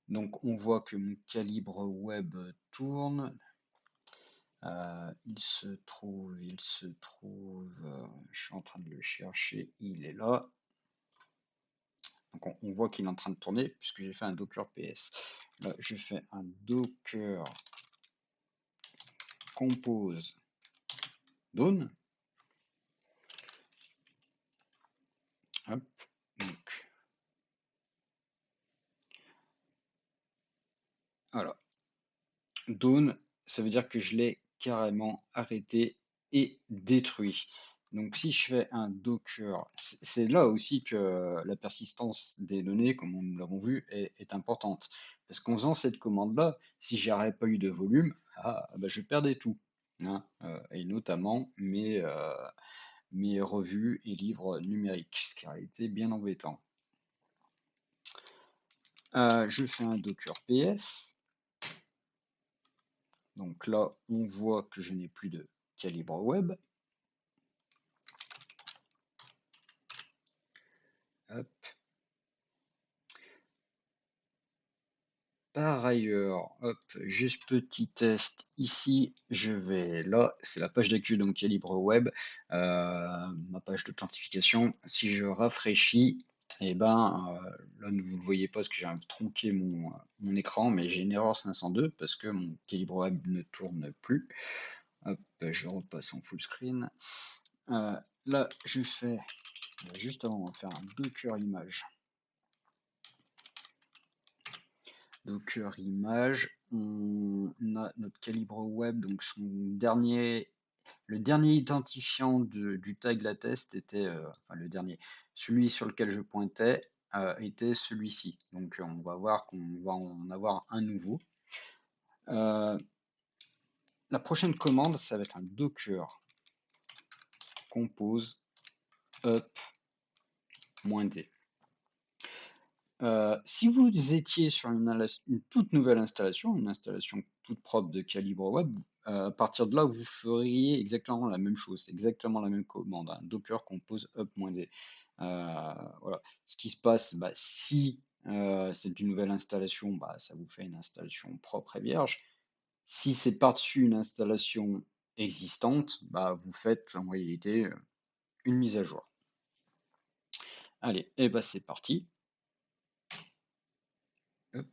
Speaker 1: Donc, on voit que mon calibre web tourne. Je suis en train de le chercher, il est là. Donc on voit qu'il est en train de tourner puisque j'ai fait un Docker PS. Là, je fais un Docker Compose Dawn. Hop, donc voilà. Dawn, ça veut dire que je l'ai carrément arrêté et détruit. Donc si je fais un Docker, c'est là aussi que la persistance des données, comme nous l'avons vu, est importante. Parce qu'en faisant cette commande-là, si j'avais pas eu de volume, bah, je perdais tout, hein, et notamment mes revues et livres numériques, ce qui a été bien embêtant. Je fais un Docker PS. Donc là, on voit que je n'ai plus de calibre web. Hop. Par ailleurs, hop, juste petit test ici, je vais là, c'est la page d'accueil donc Calibre Web, ma page d'authentification. Si je rafraîchis, et ben là vous ne le voyez pas parce que j'ai tronqué mon écran, mais j'ai une erreur 502 parce que mon Calibre Web ne tourne plus. Hop, je repasse en full screen. Là, je fais juste avant, on va faire un Docker image. Docker image, on a notre calibre web, donc le dernier identifiant du tag latest était, enfin le dernier, celui sur lequel je pointais était celui-ci. Donc on va voir qu'on va en avoir un nouveau. La prochaine commande, ça va être un docker compose up -d. Si vous étiez sur une toute nouvelle installation, une installation toute propre de Calibre Web, à partir de là, vous feriez exactement la même chose, exactement la même commande, hein, docker compose up-d. Voilà. Ce qui se passe, bah, si c'est une nouvelle installation, bah, ça vous fait une installation propre et vierge. Si c'est par-dessus une installation existante, bah, vous faites en réalité une mise à jour. Allez, et bah, c'est parti. Hop.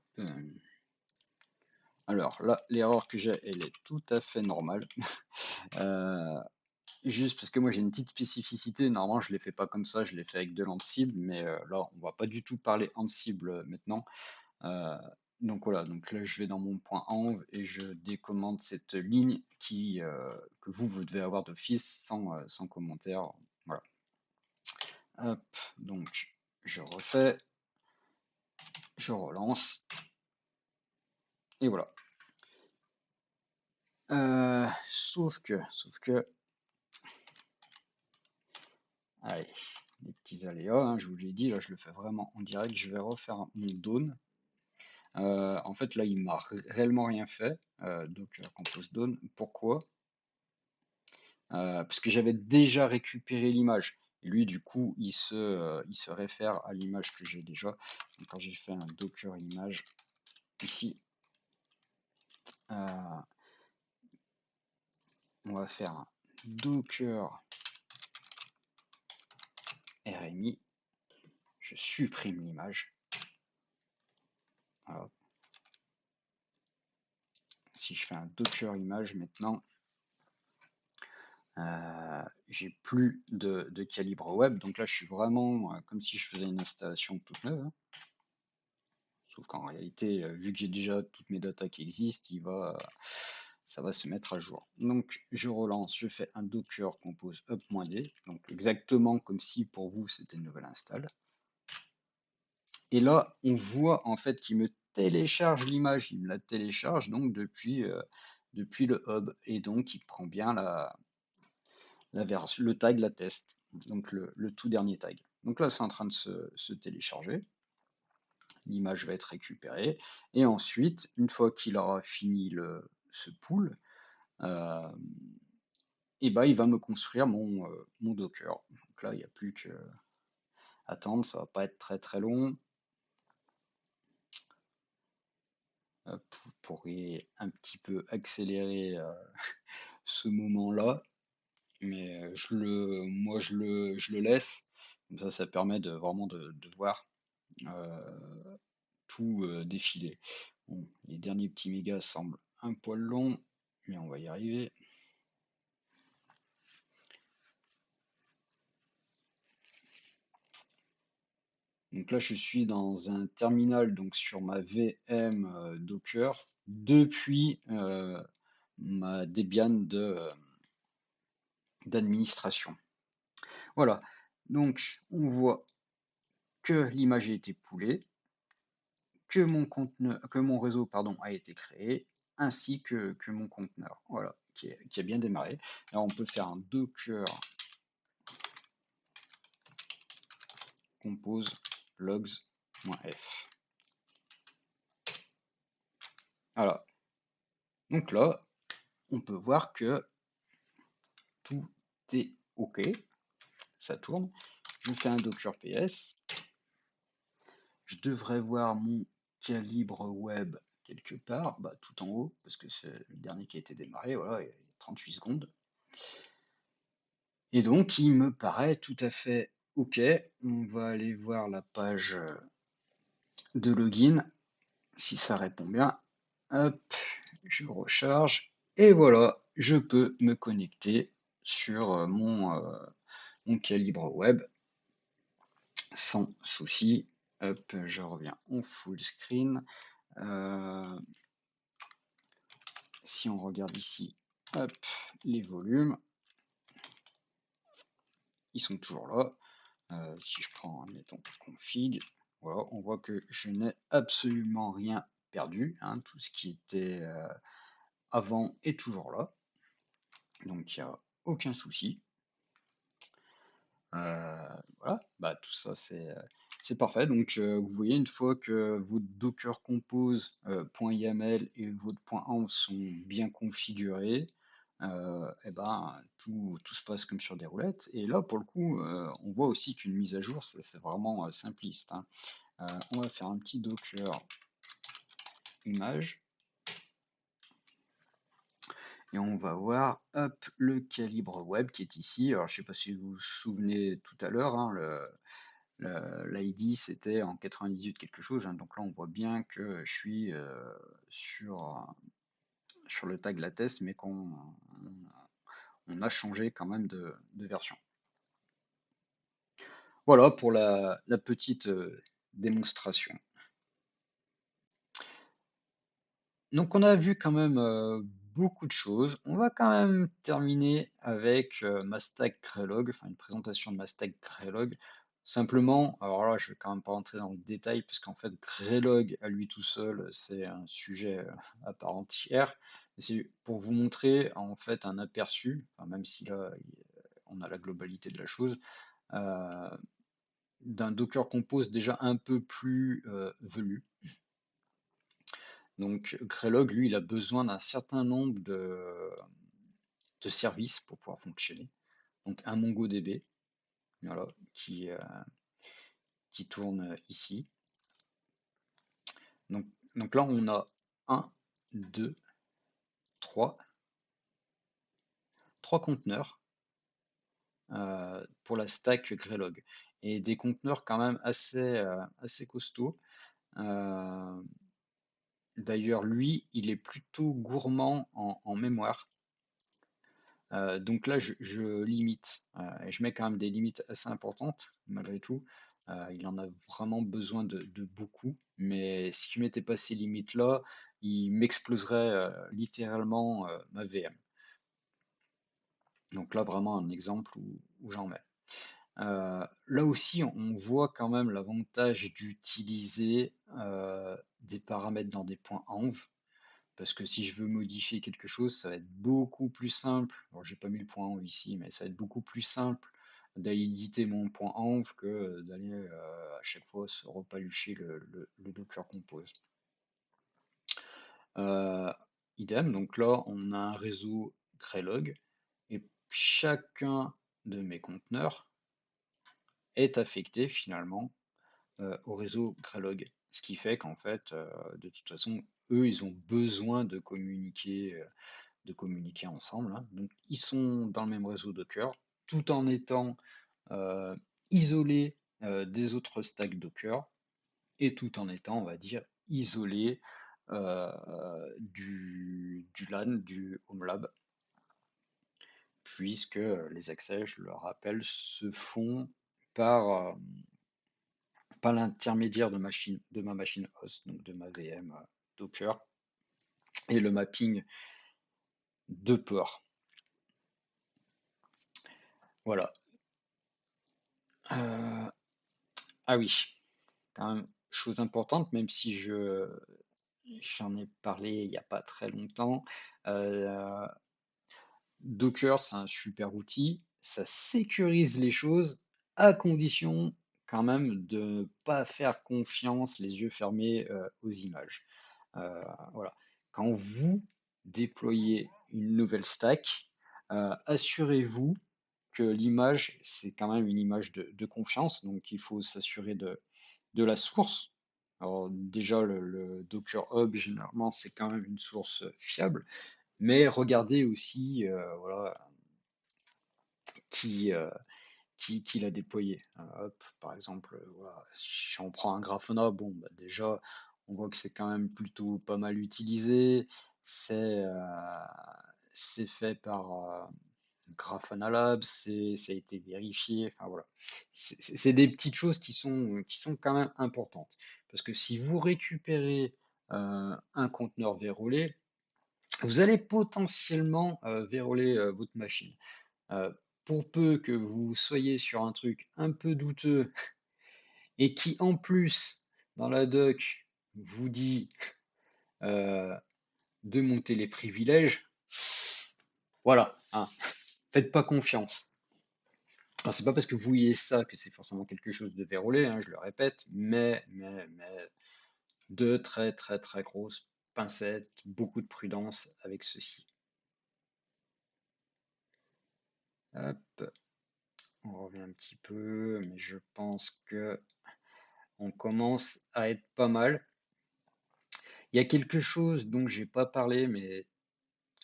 Speaker 1: Alors là, l'erreur que j'ai, elle est tout à fait normale. Euh, Juste parce que moi j'ai une petite spécificité, normalement je ne les fais pas comme ça, je les fais avec de l'Ansible, mais là on va pas du tout parler Ansible maintenant. Euh, donc voilà, donc là je vais dans mon point env et je décommande cette ligne que vous devez avoir d'office sans commentaire. Voilà. Hop, donc je refais, je relance, et voilà. Sauf que, allez, les petits aléas, hein, je vous l'ai dit, là je le fais vraiment en direct, je vais refaire mon dawn. En fait là il m'a réellement rien fait, donc compose dawn. Pourquoi? Parce que j'avais déjà récupéré l'image. Et lui du coup il se réfère à l'image que j'ai déjà. Donc quand j'ai fait un docker image ici, euh, on va faire un docker RMI, je supprime l'image. Voilà. Si je fais un docker image maintenant, j'ai plus de calibre web, donc là je suis vraiment comme si je faisais une installation toute neuve, hein. Sauf qu'en réalité, vu que j'ai déjà toutes mes datas qui existent, ça va se mettre à jour. Donc je relance, je fais un docker compose up-d, donc exactement comme si pour vous c'était une nouvelle install. Et là, on voit en fait qu'il me télécharge l'image, il me la télécharge donc depuis le hub, et donc il prend bien le tag, la test, donc le tout dernier tag. Donc là, c'est en train de se télécharger. L'image va être récupérée. Et ensuite, une fois qu'il aura fini ce pool, et ben, il va me construire mon Docker. Donc là, il n'y a plus qu'à attendre, ça va pas être très très long. Vous pourriez un petit peu accélérer ce moment-là, mais moi je le laisse. Comme ça permet vraiment de voir tout défiler. Bon, les derniers petits mégas semblent un poil longs, mais on va y arriver. Donc là, je suis dans un terminal donc sur ma VM Docker depuis ma Debian d'administration. Voilà. Donc on voit que l'image a été poolée, que mon réseau pardon, a été créé, ainsi que mon conteneur. Voilà, qui a bien démarré. Alors on peut faire un docker compose logs-f. Voilà. Donc là, on peut voir que tout est OK, ça tourne. Je fais un docker ps, je devrais voir mon calibre web quelque part, bah, tout en haut, parce que c'est le dernier qui a été démarré, voilà, il y a 38 secondes. Et donc, il me paraît tout à fait OK. On va aller voir la page de login, si ça répond bien. Hop, je recharge. Et voilà, je peux me connecter sur mon calibre web sans souci. Hop, je reviens en full screen. Euh, si on regarde ici, hop, les volumes, ils sont toujours là. Si je prends, mettons, config, voilà, on voit que je n'ai absolument rien perdu, hein. Tout ce qui était avant est toujours là, donc il n'y a aucun souci. Voilà, bah, tout ça c'est parfait. Donc vous voyez, une fois que votre Docker Compose .yaml et votre .env sont bien configurés, et ben, tout se passe comme sur des roulettes. Et là, pour le coup, on voit aussi qu'une mise à jour, c'est vraiment simpliste, hein. On va faire un petit Docker image et on va voir, hop, le calibre web qui est ici. Alors, je sais pas si vous vous souvenez tout à l'heure, hein, l'ID c'était en 98 quelque chose, hein. Donc là, on voit bien que je suis sur le tag latest, mais on a changé quand même de version. Voilà pour la petite démonstration. Donc on a vu quand même beaucoup de choses. On va quand même terminer avec ma stack Greylog, enfin une présentation de ma stack Greylog. Simplement, alors là je vais quand même pas rentrer dans le détail parce qu'en fait Greylog à lui tout seul c'est un sujet à part entière. C'est pour vous montrer en fait un aperçu, enfin, même si là on a la globalité de la chose, euh, d'un Docker Compose déjà un peu plus velu. Donc Greylog, lui, il a besoin d'un certain nombre de services pour pouvoir fonctionner. Donc un MongoDB, voilà, qui tourne ici. Donc, donc là, on a 1, 2, 3 conteneurs pour la stack Greylog. Et des conteneurs quand même assez costauds. D'ailleurs, lui, il est plutôt gourmand en mémoire. Donc là, je limite, et je mets quand même des limites assez importantes, malgré tout. Il en a vraiment besoin de beaucoup, mais si je mettais pas ces limites-là, il m'exploserait littéralement ma VM. Donc là, vraiment un exemple où j'en mets. Là aussi, on voit quand même l'avantage d'utiliser des paramètres dans des points env. Parce que si je veux modifier quelque chose, ça va être beaucoup plus simple. Alors, j'ai pas mis le point env ici, mais ça va être beaucoup plus simple d'aller éditer mon point env que d'aller à chaque fois se repalucher le Docker Compose. Euh, Idem, donc là, on a un réseau Greylog et chacun de mes conteneurs est affecté finalement au réseau Greylog. Ce qui fait qu'en fait, de toute façon, eux, ils ont besoin de communiquer ensemble, hein. Donc, ils sont dans le même réseau Docker, tout en étant euh, isolés des autres stacks Docker, et tout en étant, on va dire, isolés du LAN, du Home Lab, puisque les accès, je le rappelle, se font par, par l'intermédiaire de ma machine host, donc de ma VM Docker, et le mapping de port. Voilà. Ah oui, quand même, chose importante, même si j'en ai parlé il n'y a pas très longtemps. euh, Docker, c'est un super outil, ça sécurise les choses à condition quand même de ne pas faire confiance les yeux fermés aux images. Voilà. Quand vous déployez une nouvelle stack, assurez-vous que l'image, c'est quand même une image de confiance, donc il faut s'assurer de la source Alors déjà, le Docker Hub, généralement, c'est quand même une source fiable, mais regardez aussi voilà, qui, euh, qui l'a déployé. Hop, par exemple, voilà, si on prend un Grafana, bon, bah, déjà, on voit que c'est quand même plutôt pas mal utilisé. C'est c'est fait par Grafana Labs, ça a été vérifié. Enfin voilà, c'est des petites choses qui sont quand même importantes. Parce que si vous récupérez un conteneur vérolé, vous allez potentiellement verrouiller votre machine. Euh, pour peu que vous soyez sur un truc un peu douteux et qui en plus dans la doc vous dit euh, de monter les privilèges, voilà, hein, faites pas confiance. Alors c'est pas parce que vous voyez ça que c'est forcément quelque chose de verrouillé, hein, je le répète, mais de très grosses pincettes, beaucoup de prudence avec ceci. Hop, on revient un petit peu, mais je pense que on commence à être pas mal. Il y a quelque chose dont j'ai pas parlé, mais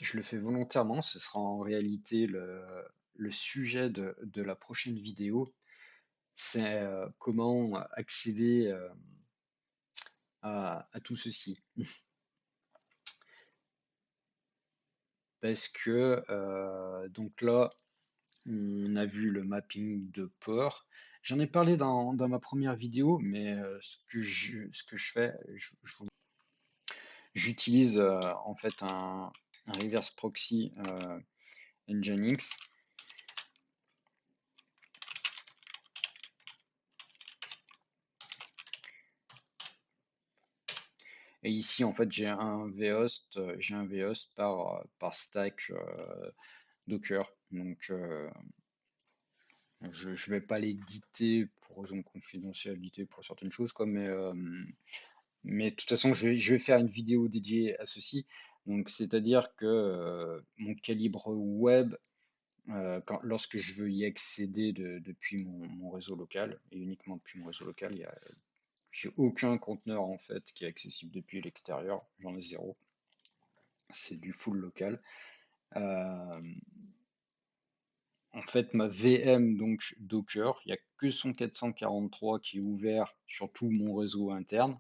Speaker 1: je le fais volontairement. Ce sera en réalité le sujet de la prochaine vidéo. C'est comment accéder à tout ceci. Parce que donc là, on a vu le mapping de port. J'en ai parlé dans ma première vidéo, mais ce que je fais, j'utilise en fait un reverse proxy Nginx. Et ici, en fait, j'ai un vhost par stack Docker. Donc, je vais pas l'éditer pour raison de confidentialité pour certaines choses, quoi, mais de toute façon, je vais faire une vidéo dédiée à ceci. Donc, c'est-à-dire que mon calibre web, lorsque je veux y accéder depuis mon réseau local, et uniquement depuis mon réseau local, j'ai aucun conteneur en fait qui est accessible depuis l'extérieur, j'en ai zéro. C'est du full local. Euh, En fait, ma VM, donc Docker, il n'y a que son 443 qui est ouvert sur tout mon réseau interne.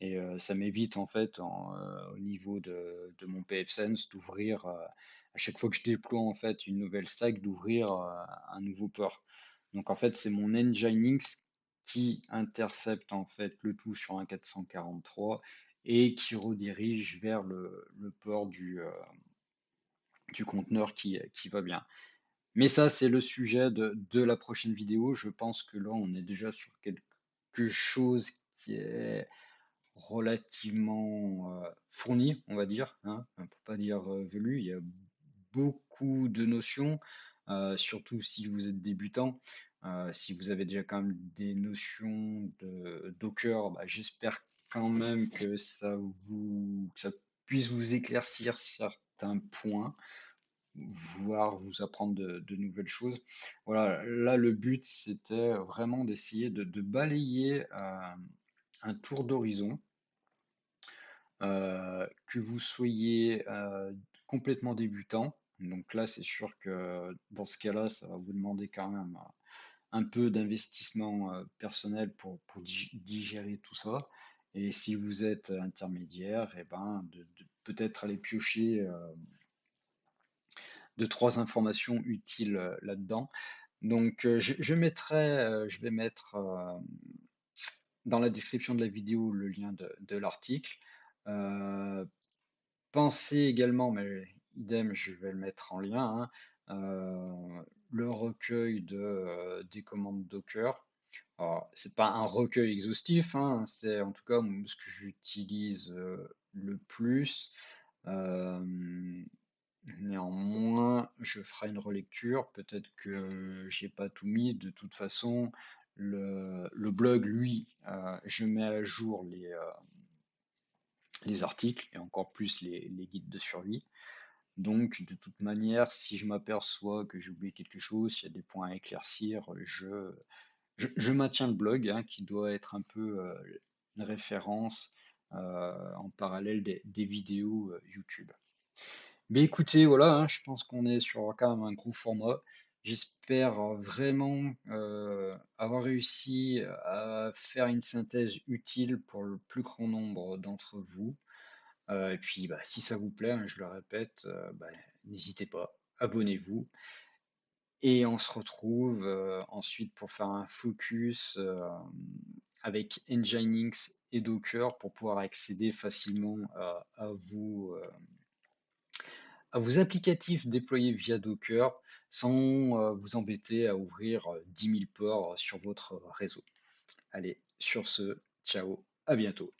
Speaker 1: Et ça m'évite en fait au niveau de mon pfSense d'ouvrir à chaque fois que je déploie en fait une nouvelle stack d'ouvrir un nouveau port. Donc en fait c'est mon Nginx qui intercepte en fait le tout sur un 443 et qui redirige vers le port du conteneur qui va bien. Mais ça c'est le sujet de la prochaine vidéo. Je pense que là on est déjà sur quelque chose qui est relativement fourni, on va dire, hein, pour pas dire velu. Il y a beaucoup de notions, surtout si vous êtes débutant. Si vous avez déjà quand même des notions de Docker, bah, j'espère quand même que ça puisse vous éclaircir certains points, voire vous apprendre de nouvelles choses. Voilà, là le but c'était vraiment d'essayer de balayer un tour d'horizon, que vous soyez complètement débutant. Donc là, c'est sûr que dans ce cas-là, ça va vous demander quand même un peu d'investissement personnel pour digérer tout ça. Et si vous êtes intermédiaire, et ben de peut-être aller piocher deux, trois informations utiles là-dedans. Donc je vais mettre dans la description de la vidéo le lien de l'article. Euh, Pensez également, mais idem, je vais le mettre en lien, hein, le recueil des commandes Docker. Alors, c'est pas un recueil exhaustif, hein, c'est en tout cas ce que j'utilise le plus. Euh, Néanmoins, je ferai une relecture. Peut-être que j'ai pas tout mis. De toute façon, le blog, lui, je mets à jour les articles et encore plus les guides de survie. Donc, de toute manière, si je m'aperçois que j'ai oublié quelque chose, s'il y a des points à éclaircir, je maintiens le blog, hein, qui doit être un peu référence en parallèle des vidéos YouTube. Mais écoutez, voilà, hein, je pense qu'on est sur quand même un gros format. J'espère vraiment avoir réussi à faire une synthèse utile pour le plus grand nombre d'entre vous. Et puis, bah, si ça vous plaît, hein, je le répète, bah, n'hésitez pas, abonnez-vous. Et on se retrouve ensuite pour faire un focus avec Nginx et Docker pour pouvoir accéder facilement à vos applicatifs déployés via Docker sans vous embêter à ouvrir 10 000 ports sur votre réseau. Allez, sur ce, ciao, à bientôt.